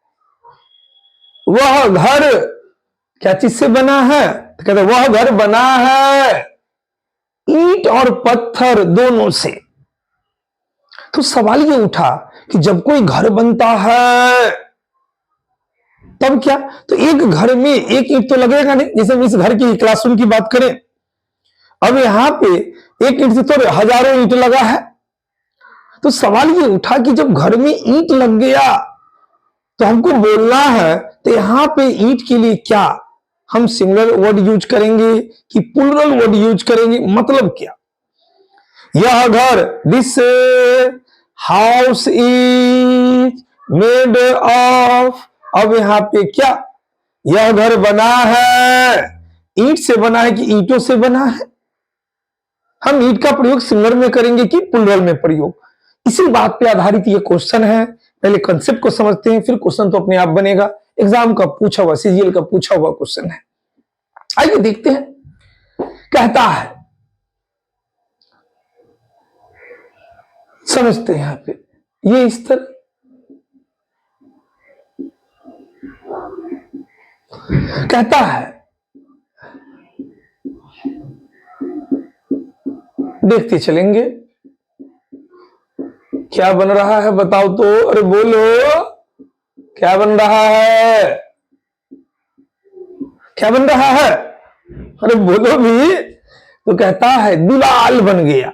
वह घर क्या चीज से बना है, तो कहता है वह घर बना है ईंट और पत्थर दोनों से। तो सवाल ये उठा कि जब कोई घर बनता है तब क्या, तो एक घर में एक ईंट तो लगेगा नहीं। जैसे हम इस घर की क्लासरूम की बात करें, अब यहां पे एक ईंट से तो हजारों ईंट लगा है। तो सवाल ये उठा कि जब घर में ईंट लग गया तो हमको बोलना है, तो यहां पे ईंट के लिए क्या हम सिंगुलर वर्ड यूज करेंगे कि प्लूरल वर्ड यूज करेंगे? मतलब क्या? यह घर, this house is made of, अब यहां पे क्या, यह घर बना है, ईंट से बना है कि ईंटों से बना है? हम ईंट का प्रयोग सिंगुलर में करेंगे कि प्लूरल में प्रयोग? इसी बात पे आधारित ये क्वेश्चन है। पहले कंसेप्ट को समझते हैं, फिर क्वेश्चन तो अपने आप बनेगा। एग्जाम का पूछा हुआ, सीजीएल का पूछा हुआ क्वेश्चन है। आइए देखते हैं। कहता है, समझते हैं यहां पे, ये इस तरह कहता है, देखते चलेंगे क्या बन रहा है, बताओ तो, अरे बोलो क्या बन रहा है, क्या बन रहा है, अरे बोलो भी। तो कहता है दीवाल बन गया।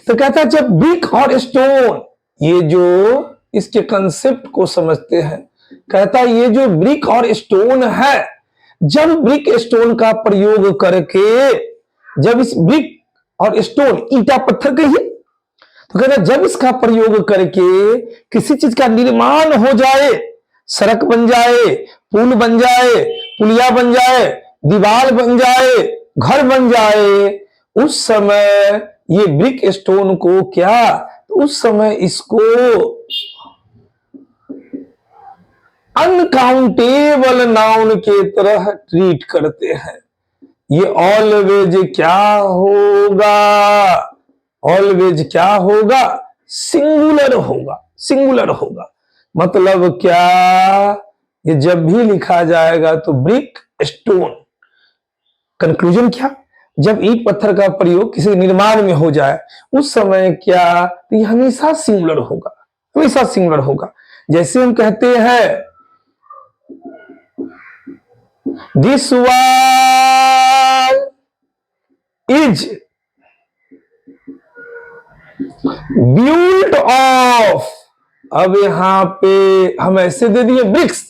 तो कहता है जब ब्रिक और स्टोन, ये जो इसके कंसेप्ट को समझते हैं, कहता है ये जो ब्रिक और स्टोन है, जब ब्रिक स्टोन का प्रयोग करके, जब इस ब्रिक और स्टोन, ईटा पत्थर कहिए, तो कहता है जब इसका प्रयोग करके किसी चीज का निर्माण हो जाए, सड़क बन जाए, पुल बन जाए, पुलिया बन जाए, दीवार बन जाए, घर बन जाए, उस समय ये ब्रिक स्टोन को क्या, तो उस समय इसको अनकाउंटेबल नाउन के तरह ट्रीट करते हैं। ये ऑलवेज क्या होगा, ऑलवेज क्या होगा, सिंगुलर होगा, सिंगुलर होगा। मतलब क्या, ये जब भी लिखा जाएगा तो ब्रिक स्टोन, कंक्लूजन क्या, जब ईंट पत्थर का प्रयोग किसी निर्माण में हो जाए उस समय क्या, तो ये हमेशा सिंगुलर होगा, हमेशा सिंगुलर होगा। जैसे हम कहते हैं this wall is built of, अब यहां पे हम ऐसे दे दिए ब्रिक्स,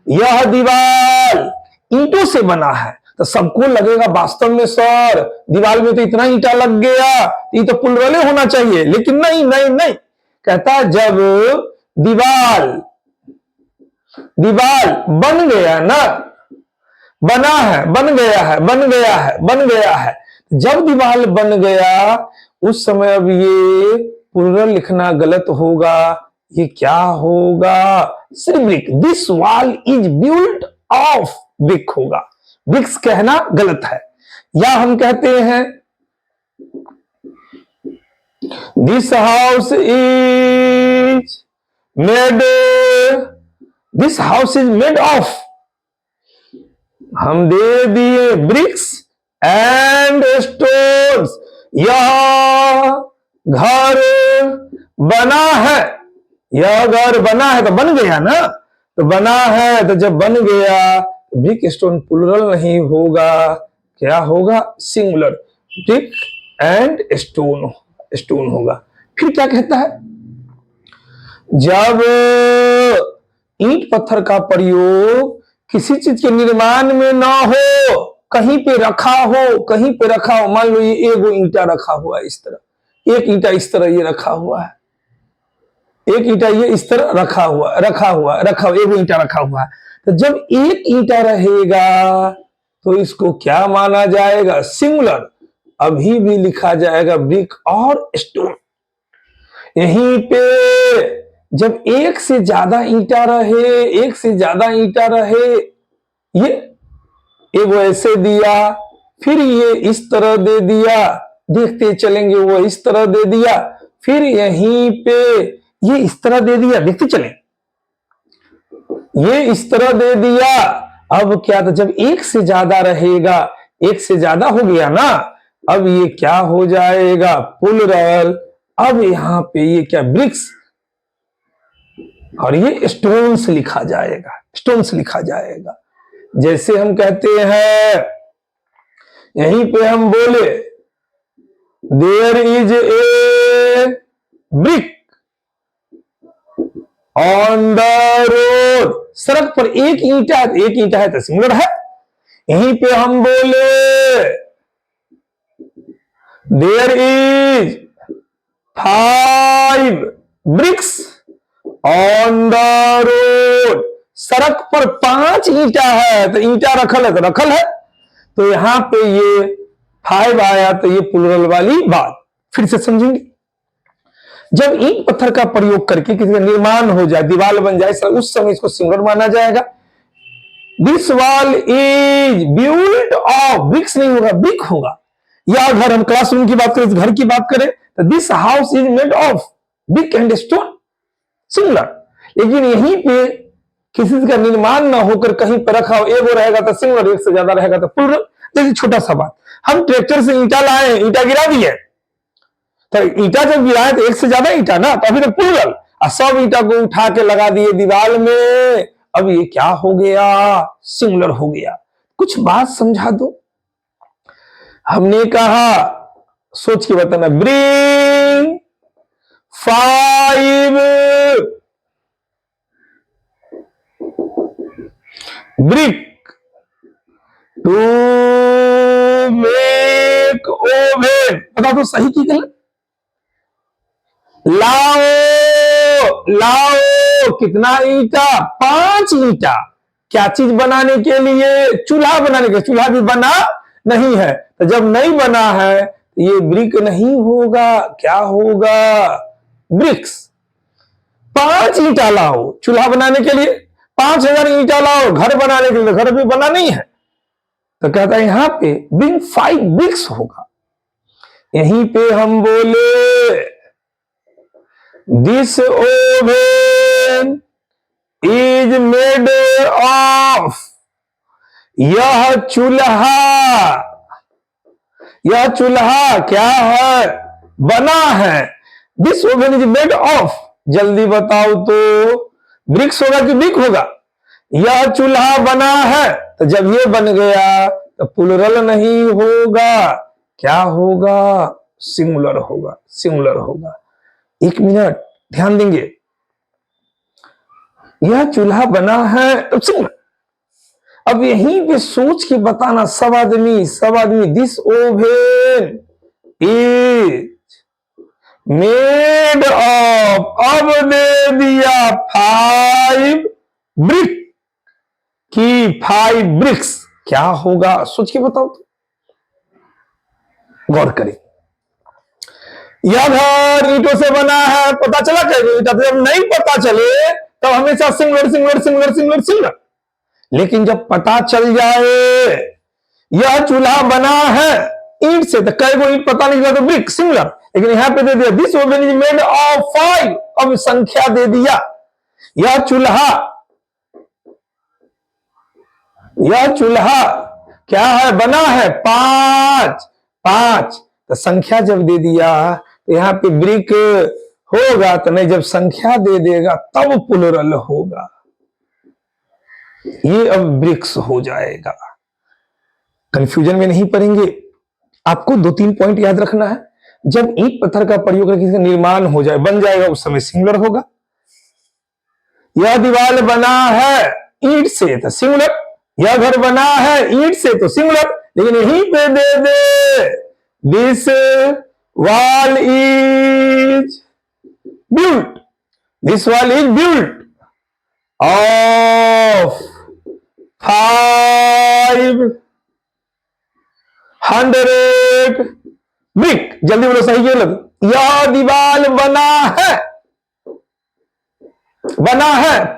यह दीवार ईंटों से बना है। तो सबको लगेगा वास्तव में सर दीवार में तो इतना ईंटा लग गया, ये तो प्लूरल होना चाहिए, लेकिन नहीं नहीं नहीं। कहता जब दीवार, दीवार बन गया ना, बना है, बन गया है, बन गया है, बन गया है, जब दीवार बन गया उस समय अब ये प्लूरल लिखना गलत होगा। ये क्या होगा, सिर्फ brick, this wall is built of brick होगा, ब्रिक्स कहना गलत है। या हम कहते हैं this house is made, this house is made of, हम दे दिए ब्रिक्स एंड स्टोन्स, यह घर बना है, यह घर बना है, तो बन गया ना, तो बना है, तो जब बन गया ब्रिक स्टोन प्लूरल नहीं होगा, क्या होगा, singular, brick and stone, stone होगा। फिर क्या कहता है, जब ईंट पत्थर का प्रयोग किसी चीज के निर्माण में ना हो, कहीं पे रखा हो, कहीं पे रखा हो, मान लो ये एगो ईंटा रखा हुआ है इस तरह, एक ईंटा इस तरह ये रखा हुआ है, एक ईंटा ये इस तरह रखा हुआ, एगो ईंटा रखा हुआ है, तो जब एक ईंटा रहेगा तो इसको क्या माना जाएगा, सिंगुलर, अभी भी लिखा जाएगा ब्रिक और स्टोन। यहीं पे जब एक से ज्यादा ईंटा रहे, एक से ज्यादा ईंटा रहे, ये एगो ऐसे दिया, फिर ये इस तरह दे दिया, देखते चलेंगे, वो इस तरह दे दिया, फिर यहीं पे ये इस तरह दे दिया, देखते चलें, ये इस तरह दे दिया। अब क्या था, जब एक से ज्यादा रहेगा, एक से ज्यादा हो गया ना, अब ये क्या हो जाएगा, प्लूरल। अब यहां पे ये क्या, ब्रिक्स, और ये स्टोन्स लिखा जाएगा, स्टोन्स लिखा जाएगा। जैसे हम कहते हैं, यहीं पे हम बोले there is a brick, on the road, सड़क पर एक ईंटा है तो सिंगुलर है। यहीं पे हम बोले there is 5 bricks on the road, सड़क पर 5 ईंटा है तो ईंटा रखल है तो रखल है, तो यहां पे ये 5 आया तो ये प्लुरल वाली बात। फिर से समझेंगे, जब ईंट पत्थर का प्रयोग करके किसी का निर्माण हो जाए, दीवार बन जाए, उस समय इसको सिंगुलर माना जाएगा। This wall is built of, bricks नहीं होगा, ब्रिक होगा। या घर, हम क्लासरूम की बात करें, घर की बात करें तो this house is made of brick and stone, singular. लेकिन यहीं पे किसी का निर्माण ना होकर कहीं पर रखा हो, एक रहेगा तो सिंगुलर, एक से ज्यादा रहेगा तो प्लुरल। जैसे छोटा सा बात, हम ट्रैक्टर से ईंटा लाए, ईंटा गिरा दिए, तो ईंटा जब गिराए तो एक से ज्यादा ईंटा ना, तो अभी तो प्लुरल, और सब ईंटा को उठा के लगा दिए दीवार में, अब ये क्या हो गया, सिंगुलर हो गया। कुछ बात समझा दो। हमने कहा, सोच के बताना, bring 5 brick to make oven, बता दो सही की गलत। लाओ कितना ईंटा, 5 ईंटा, क्या चीज बनाने के लिए, चूल्हा बनाने के। चूल्हा भी बना नहीं है, तो जब नहीं बना है ये ब्रिक नहीं होगा, क्या होगा, ब्रिक्स। 5 ईंटा लाओ चूल्हा बनाने के लिए, 5000 ईंटा लाओ घर बनाने के लिए, घर भी बना नहीं है, तो कहता है यहां पे ब्रिंग 5 ब्रिक्स होगा। यहीं पे हम बोले this oven is made of, यह चूल्हा क्या है, बना है। This oven is made of, जल्दी बताओ तो ब्रिक्स होगा कि ब्रिक होगा। यह चूल्हा बना है, तो जब ये बन गया तो प्लुरल नहीं होगा, क्या होगा, सिंगुलर होगा, सिंगुलर होगा। 1 मिनट ध्यान देंगे, यह चूल्हा बना है तो सिंगुलर। अब यहीं पे सोच के बताना, सब आदमी, this oven is made of, अब दे दिया 5 ब्रिक की 5 ब्रिक्स, क्या होगा, सोच के बताओ तो, गौर करें। यह घर ईंटों से बना है, पता चला क्या, जब नहीं पता चले तब हमेशा singular singular singular singular singular, लेकिन जब पता चल जाए यह चूल्हा बना है ईंट से, तो कई को ईंट पता नहीं चला तो ब्रिक, सिंगुलर। लेकिन यहां पे दे दिया this oven is made of 5, अब संख्या दे दिया, यह चूल्हा क्या है, बना है 5, तो संख्या जब दे दिया तो यहां पे ब्रिक होगा, तो नहीं, जब संख्या दे देगा तब प्लुरल होगा, ये अब ब्रिक्स हो जाएगा। कंफ्यूजन में नहीं पड़ेंगे। आपको 2-3 पॉइंट याद रखना है, जब ईंट पत्थर का प्रयोग करके किसी का निर्माण हो जाए, बन जाएगा, उस समय सिंगुलर होगा। यह दीवार बना है ईंट से तो सिंगुलर, यह घर बना है ईंट से तो सिंगुलर। लेकिन यहीं पे दे this wall is built, this wall is built of 500 brick, जल्दी बोलो सही गलत। यह दीवार बना है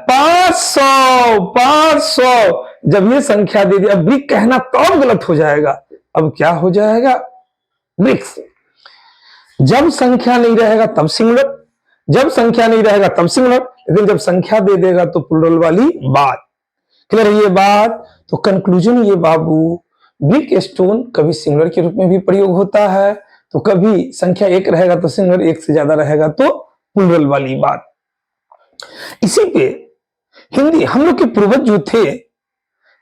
500, जब ये संख्या दे दी, अब ब्रिक कहना तो अब गलत हो जाएगा, अब क्या हो जाएगा, ब्रिक्स। जब संख्या नहीं रहेगा तब सिंगुलर, जब संख्या नहीं रहेगा तब सिंगुलर, लेकिन जब संख्या दे देगा तो प्लुरल वाली बात। क्लियर है ये बात? तो कंक्लूजन ये बाबू, ब्रिक स्टोन कभी सिंगुलर के रूप में भी प्रयोग होता है, तो कभी संख्या 1 रहेगा तो सिंगुलर, 1 से ज्यादा रहेगा तो प्लुरल वाली बात। इसी पे हिंदी, हम लोग के पूर्वज जो थे,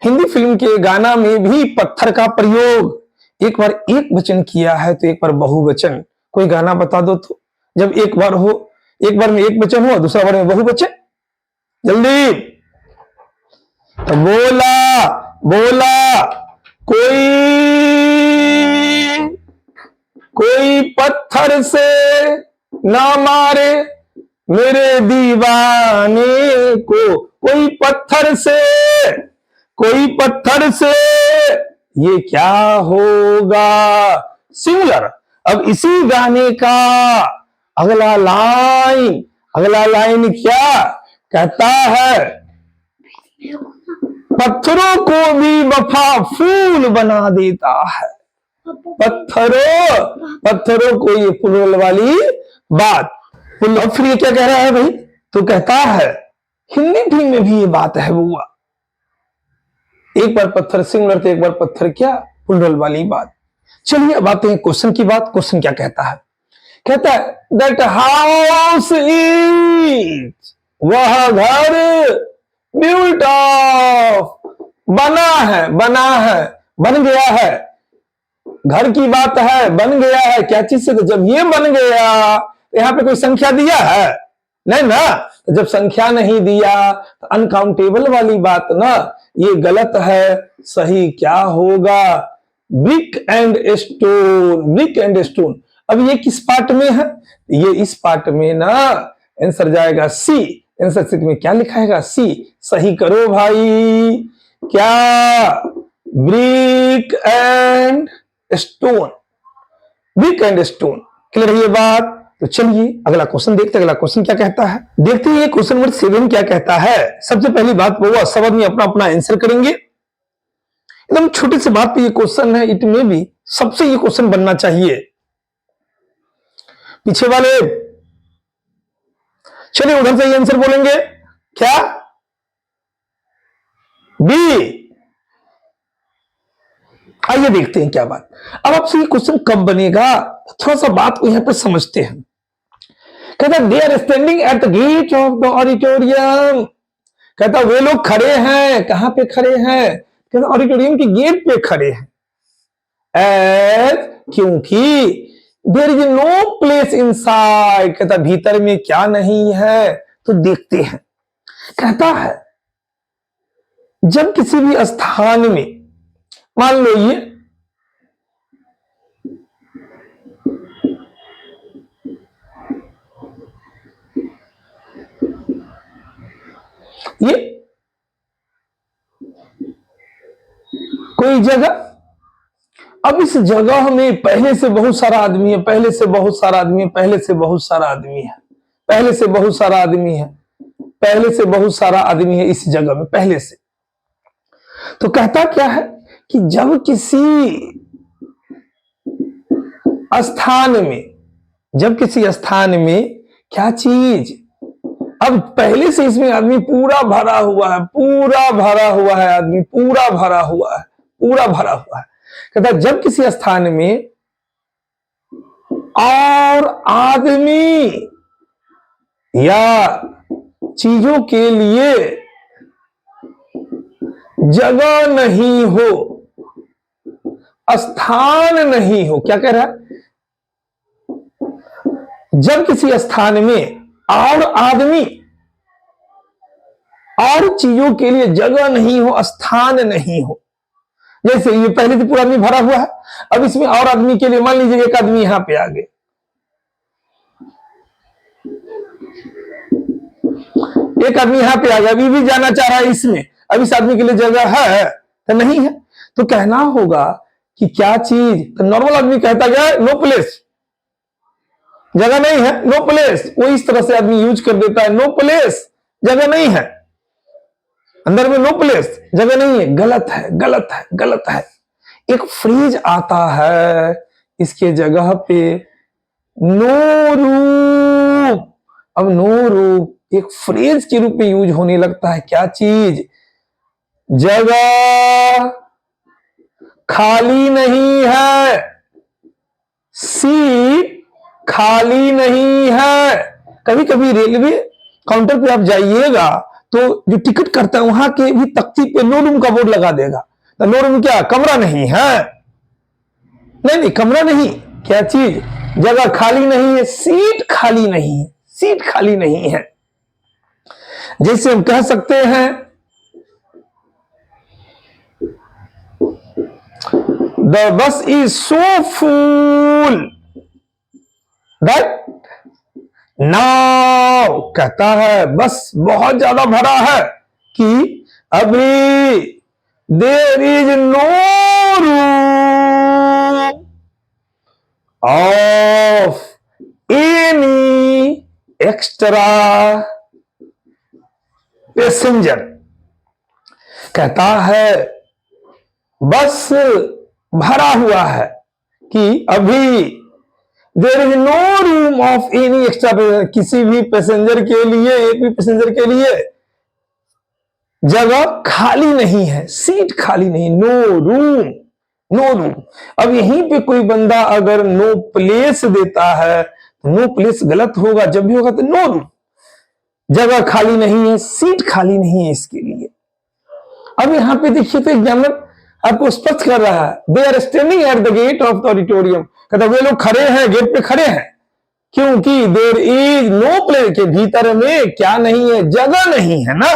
हिंदी फिल्म के गाना में भी पत्थर का प्रयोग एक बार एक वचन किया है तो एक बार बहुवचन। कोई गाना बता दो तो, जब एक बार में एक वचन हुआ, दूसरा बार में बहुवचन। जल्दी। तो बोला बोला कोई कोई पत्थर से ना मारे मेरे दीवाने को, कोई पत्थर से ये क्या होगा। सिंगुलर। अब इसी गाने का अगला लाइन क्या कहता है, पत्थरों को भी वफा फूल बना देता है। पत्थरों को ये फूल वाली बात। अब फिर ये क्या कह रहा है भाई, तो कहता है हिंदी फिल्म में भी ये बात है बुआ, एक बार पत्थर सिंगुलर तो एक बार पत्थर क्या प्लूरल वाली बात। चलिए अब आते हैं क्वेश्चन की बात। क्वेश्चन क्या कहता है, कहता है दैट हाउस इज, वह घर बिल्ट ऑफ, बन गया है। घर की बात है, बन गया है क्या चीज से, तो जब ये बन गया तो यहां पे कोई संख्या दिया है नहीं ना, तो जब संख्या नहीं दिया तो अनकाउंटेबल वाली बात ना, ये गलत है। सही क्या होगा, ब्रिक एंड स्टोन। अब ये किस पार्ट में है, ये इस पार्ट में ना, आंसर जाएगा सी। आंसर सी में क्या लिखाएगा, सी। सही करो भाई, क्या ब्रिक एंड स्टोन। क्लियर है ये बात। तो चलिए अगला क्वेश्चन देखते हैं। अगला क्वेश्चन क्या कहता है, देखते हैं क्वेश्चन नंबर 7 क्या कहता है। सबसे पहली बात वो सब आदमी अपना अपना आंसर करेंगे। एकदम छोटी सी बात पे ये क्वेश्चन है, इट में भी सबसे ये क्वेश्चन बनना चाहिए। पीछे वाले चलिए उधर से ये आंसर बोलेंगे, क्या बी। आइए देखते हैं क्या बात। अब आपसे ये क्वेश्चन कब बनेगा, थोड़ा सा बात को यहां पर समझते हैं। कहता they are standing at the gate of the auditorium. कहता वे लोग खड़े हैं, कहां पे खड़े हैं, कहता ऑडिटोरियम के गेट पे खड़े हैं। क्योंकि there is no place inside, कहता भीतर में क्या नहीं है। तो देखते हैं, कहता है जब किसी भी स्थान में, मान लो ये कोई जगह, अब इस जगह में पहले से बहुत सारा आदमी है, पहले से बहुत सारा आदमी है, पहले से बहुत सारा आदमी है, पहले से बहुत सारा आदमी है, पहले से बहुत सारा आदमी है इस जगह में पहले से। तो कहता क्या है कि जब किसी स्थान में क्या चीज, अब पहले से इसमें आदमी पूरा भरा हुआ है, आदमी पूरा भरा हुआ है। कहता जब किसी स्थान में और आदमी या चीजों के लिए जगह नहीं हो, स्थान नहीं हो, क्या कह रहा है, जब किसी स्थान में और आदमी और चीजों के लिए जगह नहीं हो, स्थान नहीं हो। जैसे ये पहले से पूरा आदमी भरा हुआ है, अब इसमें और आदमी के लिए मान लीजिए एक आदमी यहां पे आ गए, एक आदमी यहां पे आ गया, अभी भी जाना चाह रहा है इसमें, अब इस आदमी के लिए जगह है तो नहीं है। तो कहना होगा कि क्या चीज, तो नॉर्मल आदमी कहता गया नो प्लेस, जगह नहीं है, नो प्लेस। वो इस तरह से आदमी यूज कर देता है, नो प्लेस, जगह नहीं है, अंदर में नो प्लेस, जगह नहीं है। गलत है। एक फ्रेज आता है इसके जगह पे, नो रूम। अब नो रूम एक फ्रेज के रूप में यूज होने लगता है। क्या चीज, जगह खाली नहीं है, सीट खाली नहीं है। कभी कभी रेलवे काउंटर पे आप जाइएगा तो जो टिकट करता है वहां के भी तख्ती पे नो रूम का बोर्ड लगा देगा, तो नो रूम क्या, कमरा नहीं है, नहीं कमरा नहीं, क्या चीज, जगह खाली नहीं है, सीट खाली नहीं है। जैसे हम कह सकते हैं the bus is so full that now, कहता है बस बहुत ज्यादा भरा है कि अभी there is no room of any extra passenger. कहता है बस भरा हुआ है कि अभी there is no room of any extra passenger, किसी भी पैसेंजर के लिए, एक भी पैसेंजर के लिए जगह खाली नहीं है, सीट खाली नहीं, नो रूम, नो रूम। अब यहीं पे कोई बंदा अगर नो प्लेस देता है तो नो प्लेस गलत होगा, जब भी होगा तो नो रूम, जगह खाली नहीं है, सीट खाली नहीं है इसके लिए। अब यहां पे देखिए तो एग्जामिनर आपको स्पष्ट कर रहा है, they are standing at the gate of the auditorium, कहता वे लोग खड़े हैं, गेट पे खड़े हैं, क्योंकि देर इज नो प्लेस, के भीतर में क्या नहीं है, जगह नहीं है ना।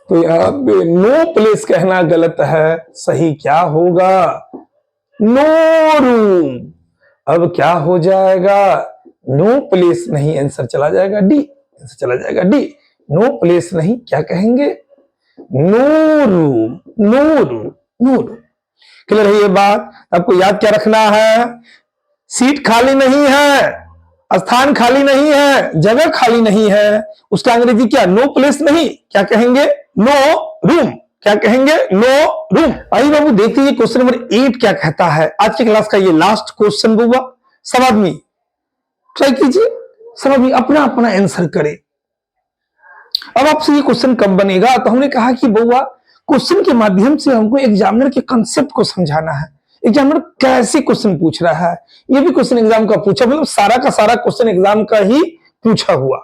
तो यहां पे नो प्लेस कहना गलत है, सही क्या होगा, नो रूम। अब क्या हो जाएगा, नो प्लेस नहीं, आंसर चला जाएगा डी, आंसर चला जाएगा डी, नो प्लेस नहीं, क्या कहेंगे, no room, no room, no room. Clear है ये बात। आपको याद क्या रखना है, सीट खाली नहीं है, स्थान खाली नहीं है, जगह खाली नहीं है, उसका अंग्रेजी क्या, नो प्लेस नहीं, क्या कहेंगे, नो रूम, क्या कहेंगे, नो रूम। आइए बाबू देखते हैं क्वेश्चन नंबर 8 क्या कहता है। आज की क्लास का ये लास्ट क्वेश्चन हुआ। सब आदमी ट्राई कीजिए, सब आदमी अपना अपना आंसर करे। अब आपसे ये क्वेश्चन कब बनेगा, तो हमने कहा कि बउआ क्वेश्चन के माध्यम से हमको एग्जामिनर के कंसेप्ट को समझाना है, एग्जामिनर कैसे क्वेश्चन पूछ रहा है। ये भी क्वेश्चन एग्जाम का पूछा, मतलब सारा का सारा क्वेश्चन एग्जाम का ही पूछा हुआ।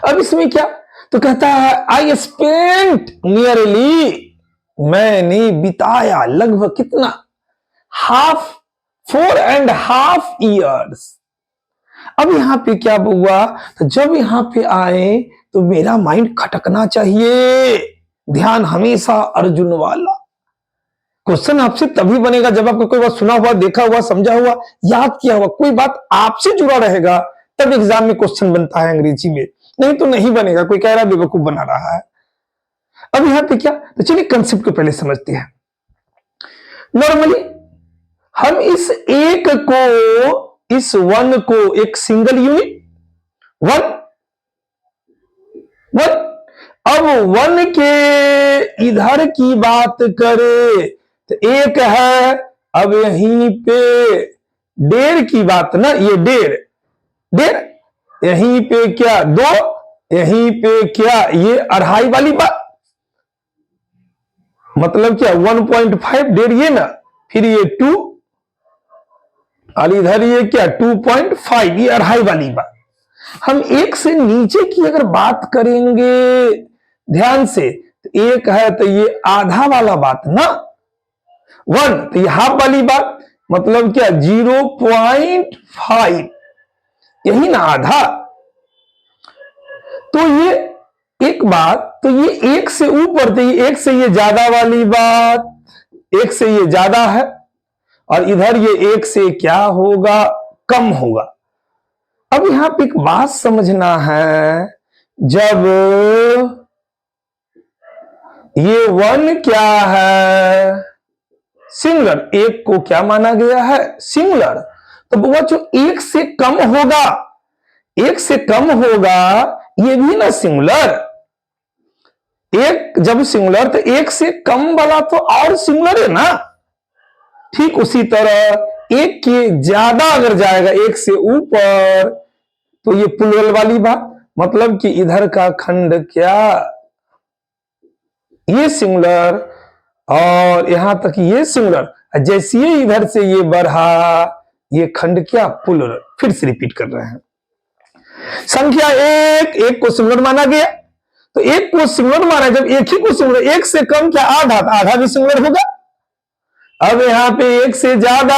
अब इसमें क्या, तो कहता है आई स्पेंट नियरली, मैंने बिताया लगभग कितना, 4.5 years। अब यहां पे क्या हुआ, तो जब यहां पे आए तो मेरा माइंड खटकना चाहिए, ध्यान हमेशा अर्जुन वाला। क्वेश्चन आपसे तभी बनेगा जब आपको कोई बात सुना हुआ, देखा हुआ, समझा हुआ, याद किया हुआ, कोई बात आपसे जुड़ा रहेगा, तब एग्जाम में क्वेश्चन बनता है अंग्रेजी में, नहीं तो नहीं बनेगा, कोई कह रहा है बेवकूफ बना रहा है। अब यहां पे क्या, तो चलिए कंसेप्ट को पहले समझते हैं। नॉर्मली हम इस एक को, इस वन को एक सिंगल यूनिट, वन वन, अब वन के इधर की बात करें तो एक है, अब यहीं पे डेढ़ की बात ना, ये डेढ़ डेढ़, यहीं पे क्या 2, यहीं पे क्या ये 2.5 वाली बात, मतलब क्या 1.5 डेढ़ ये ना, फिर ये 2 और इधर ये क्या 2.5, ये 2.5 वाली बात। हम एक से नीचे की अगर बात करेंगे ध्यान से, तो एक है तो ये आधा वाला बात ना, 1 तो ये हाफ वाली बात, मतलब क्या 0.5, यही ना आधा। तो ये एक बात, तो ये एक से ऊपर, तो ये एक से ये ज्यादा वाली बात, एक से ये ज्यादा है, और इधर ये एक से क्या होगा, कम होगा। अब यहां पे एक बात समझना है, जब ये वन क्या है, सिंगुलर, एक को क्या माना गया है, सिंगुलर, तो वो जो एक से कम होगा, एक से कम होगा, ये भी ना सिंगुलर, एक जब सिंगुलर तो एक से कम वाला तो और सिंगुलर है ना। ठीक उसी तरह एक के ज्यादा अगर जाएगा, एक से ऊपर, तो ये प्लूरल वाली बात, मतलब कि इधर का खंड क्या, ये सिंगुलर, और यहां तक ये सिंगुलर, जैसे ही इधर से ये बढ़ा, ये खंड क्या, प्लूरल। फिर से रिपीट कर रहे हैं, संख्या एक को सिंगुलर माना गया, तो एक को सिंगुलर माना, जब एक ही को सिंगुलर, एक से कम क्या आधा, आधा भी सिंगुलर होगा। अब यहां पे एक से ज्यादा,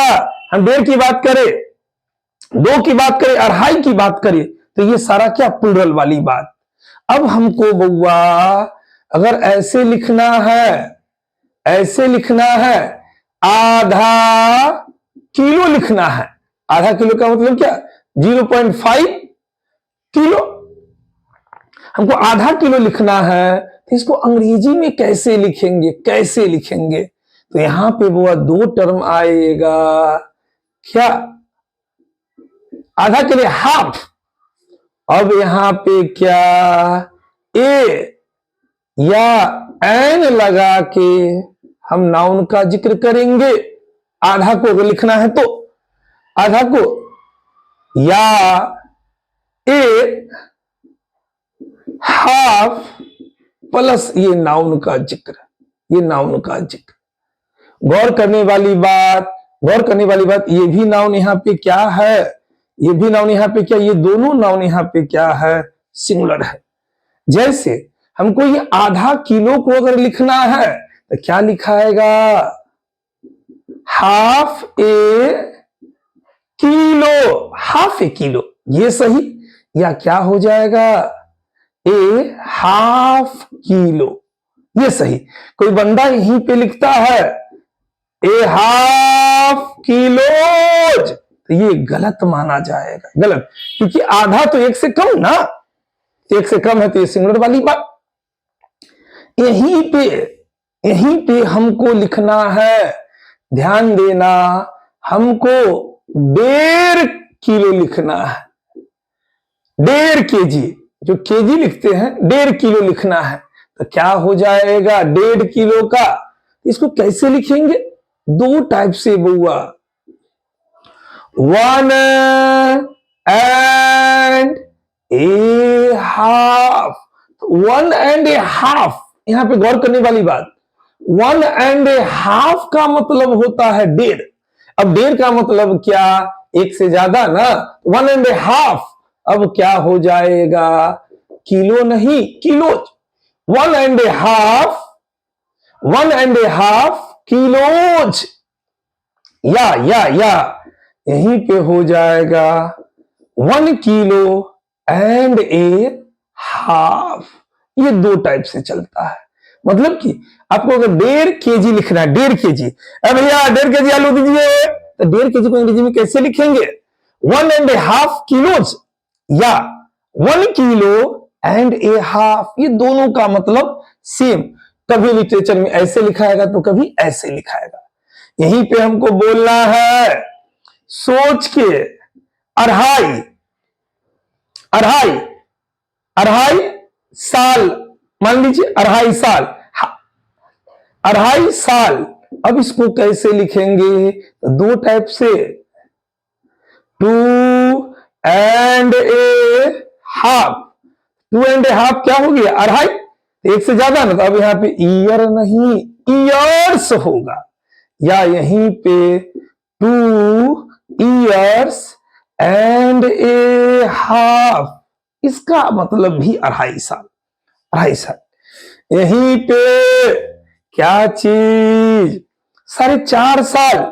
हम डेढ़ की बात करें, 2 की बात करें, 2.5 की बात करें, तो ये सारा क्या प्लूरल वाली बात। अब हमको बउआ अगर ऐसे लिखना है, आधा किलो लिखना है। आधा किलो का मतलब क्या? 0.5 किलो। हमको आधा किलो लिखना है तो इसको अंग्रेजी में कैसे लिखेंगे? तो यहां पे बुआ दो टर्म आएगा। क्या? आधा के लिए हाफ। अब यहां पे क्या? ए या एन लगा के हम नाउन का जिक्र करेंगे। आधा को अगर लिखना है तो आधा को या ए हाफ प्लस ये नाउन का जिक्र। गौर करने वाली बात ये भी नाउन यहां पे क्या है? ये दोनों नाउन यहां पे क्या है? सिंगुलर है। जैसे हमको ये आधा किलो को अगर लिखना है तो क्या लिखाएगा? हाफ ए किलो। ये सही? या क्या हो जाएगा? ए हाफ किलो। ये सही। कोई बंदा यहीं पे लिखता है ए हाफ किलोज, तो ये गलत माना जाएगा। गलत, क्योंकि आधा तो एक से कम ना, एक से कम है तो ये सिंगुलर वाली बात। यहीं पे हमको लिखना है, ध्यान देना, हमको 1.5 किलो लिखना है। 1.5 केजी, जो केजी लिखते हैं 1.5 किलो लिखना है तो क्या हो जाएगा? 1.5 किलो का इसको कैसे लिखेंगे? दो टाइप से बुआ, 1 and a half। 1 and a half, यहां पे गौर करने वाली बात, 1 and a half का मतलब होता है 1.5। अब 1.5 का मतलब क्या? एक से ज्यादा ना। 1 and a half अब क्या हो जाएगा? किलो नहीं, kilos. 1 and a half kilos. या यहीं पे हो जाएगा 1 किलो एंड ए हाफ। ये दो टाइप से चलता है। मतलब कि आपको अगर 1.5 केजी लिखना है, 1.5 केजी, अब भैया 1.5 केजी आलू दीजिए, तो 1.5 केजी को अंग्रेजी में कैसे लिखेंगे? 1 and a half किलोज या 1 किलो एंड ए हाफ। ये दोनों का मतलब सेम। कभी लिटरेचर में ऐसे लिखाएगा तो कभी ऐसे लिखाएगा। यहीं पे हमको बोलना है सोच के, अढ़ाई साल, मान लीजिए 2.5 साल। अब इसको कैसे लिखेंगे? दो टाइप से, 2 and a half। 2 and a half क्या हो गया? 2.5, एक से ज्यादा ना, तो अब यहां पे ईयर नहीं, ईयर्स होगा। या यहीं पे 2 years and a half, इसका मतलब भी 2.5 साल। यहीं पे क्या चीज? 4.5 साल।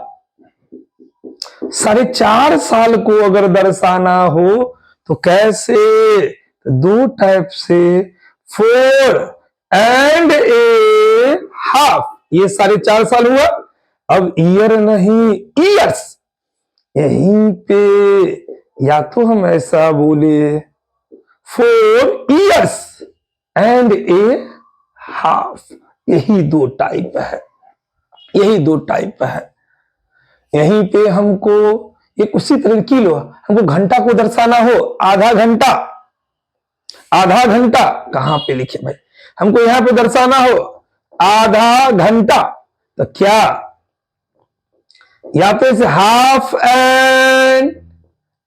4.5 साल को अगर दर्शाना हो तो कैसे? दो टाइप से, 4 and a half, ये 4.5 साल हुआ। अब ईयर नहीं, ईयर्स। यहीं पे या तो हम ऐसा बोले 4 years and a half। यही दो टाइप है। यहीं पे हमको एक उसी तरह किलो, हमको घंटा को दर्शाना हो, आधा घंटा कहां पे लिखे भाई? हमको यहां पे दर्शाना हो आधा घंटा, तो क्या? या तो इसे हाफ एन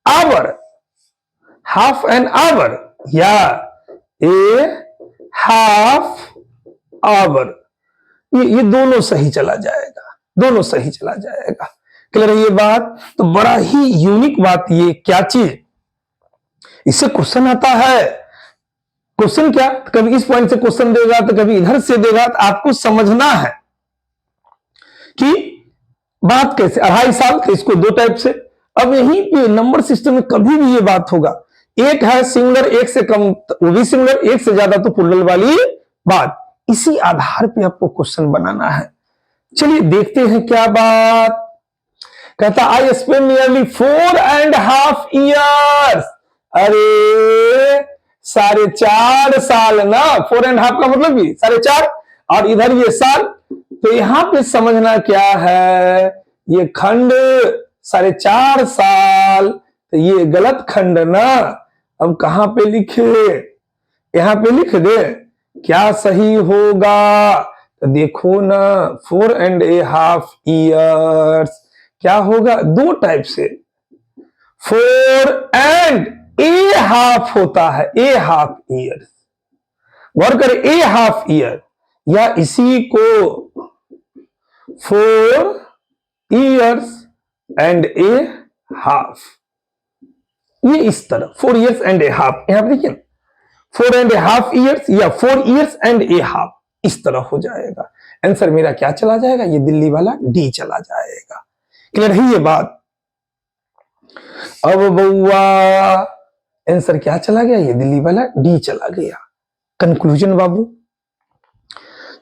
आवर या ए हाफ आवर। ये दोनों सही चला जाएगा। क्लियर है ये बात? तो बड़ा ही यूनिक बात ये, क्या चीज, इससे क्वेश्चन आता है। क्वेश्चन क्या? कभी इस पॉइंट से क्वेश्चन देगा तो कभी इधर से देगा। तो आपको समझना है कि बात कैसे। 2.5 साल, तो इसको दो टाइप से। अब यहीं पे नंबर सिस्टम में कभी भी ये बात होगा एक है सिंगुलर, एक से कम वो भी सिंगुलर, एक से ज्यादा तो प्लूरल वाली बात। इसी आधार पे आपको क्वेश्चन बनाना है। चलिए देखते हैं क्या बात कहता। आई स्पेंड नियरली 4.5 ईयर्स, अरे 4.5 साल ना, 4.5 का मतलब भी 4.5, और इधर ये साल, तो यहां पे समझना क्या है, ये खंड 4.5 साल, तो ये गलत खंड ना। अब कहां पे लिखे, यहां पे लिख दे, क्या सही होगा, तो देखो ना 4.5 ईयर्स क्या होगा, दो टाइप से 4.5 होता है, ए हाफ ईयर्स, गौर करें, ए हाफ ईयर, या इसी को 4 ईयर्स एंड ए हाफ, ये इस तरह 4 ईयर्स एंड ए हाफ, यहां पर देखिए 4.5 ईयर्स या 4 ईयर्स एंड ए हाफ, इस तरह हो जाएगा। आंसर मेरा क्या चला जाएगा, ये दिल्ली वाला डी चला जाएगा। क्लियर है ये बात। अब बउआ आंसर क्या चला गया, ये दिल्ली वाला डी चला गया। कंक्लूजन बाबू,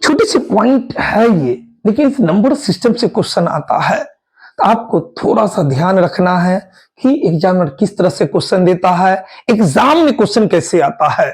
छोटे से पॉइंट है ये, लेकिन इस नंबर सिस्टम से क्वेश्चन आता है, तो आपको थोड़ा सा ध्यान रखना है कि एग्जामिनर किस तरह से क्वेश्चन देता है, एग्जाम में क्वेश्चन कैसे आता है।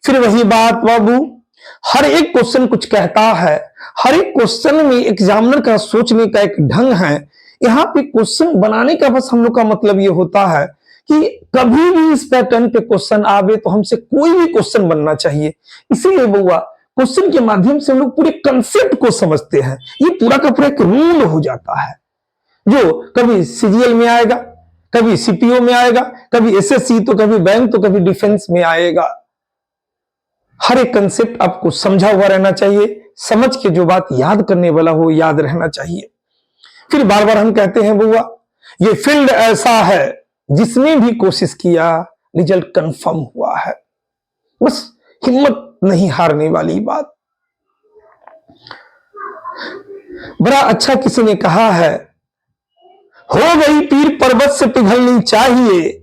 फिर वही बात बाबू, हर एक क्वेश्चन कुछ कहता है, हर एक क्वेश्चन में एग्जामिनर का सोचने का एक ढंग है। यहाँ पे क्वेश्चन बनाने का बस हम लोग का मतलब ये होता है कि कभी भी इस पैटर्न पे क्वेश्चन आवे तो हमसे कोई भी क्वेश्चन बनना चाहिए। इसीलिए बउआ क्वेश्चन के माध्यम से हम लोग पूरे कंसेप्ट को समझते हैं, ये पूरा का पूरा एक रूल हो जाता है, जो कभी सीजीएल में आएगा, कभी सीपीओ में आएगा, कभी एसएससी, तो कभी बैंक, तो कभी डिफेंस में आएगा। हर एक कंसेप्ट आपको समझा हुआ रहना चाहिए, समझ के जो बात याद करने वाला हो याद रहना चाहिए। फिर बार बार हम कहते हैं बुआ, ये फील्ड ऐसा है जिसने भी कोशिश किया रिजल्ट कंफर्म हुआ है, बस हिम्मत नहीं हारने वाली बात। बड़ा अच्छा किसी ने कहा है, हो गई पीर पर्वत से पिघलनी चाहिए,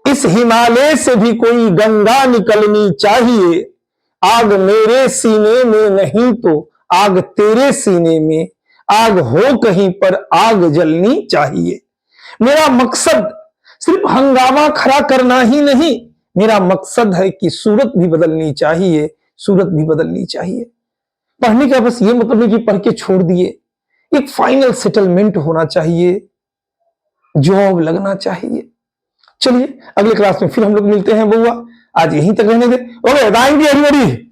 इस हिमालय से भी कोई गंगा निकलनी चाहिए, आग मेरे सीने में नहीं तो आग तेरे सीने में, आग हो कहीं पर आग जलनी चाहिए। मेरा मकसद सिर्फ हंगामा खड़ा करना ही नहीं, मेरा मकसद है कि सूरत भी बदलनी चाहिए, सूरत भी बदलनी चाहिए। पढ़ने का बस ये मतलब नहीं कि पढ़ के छोड़ दिए, एक फाइनल सेटलमेंट होना चाहिए, जॉब लगना चाहिए। चलिए अगले क्लास में फिर हम लोग मिलते हैं बउआ, आज यहीं तक रहने दे। Okay, thank you everybody.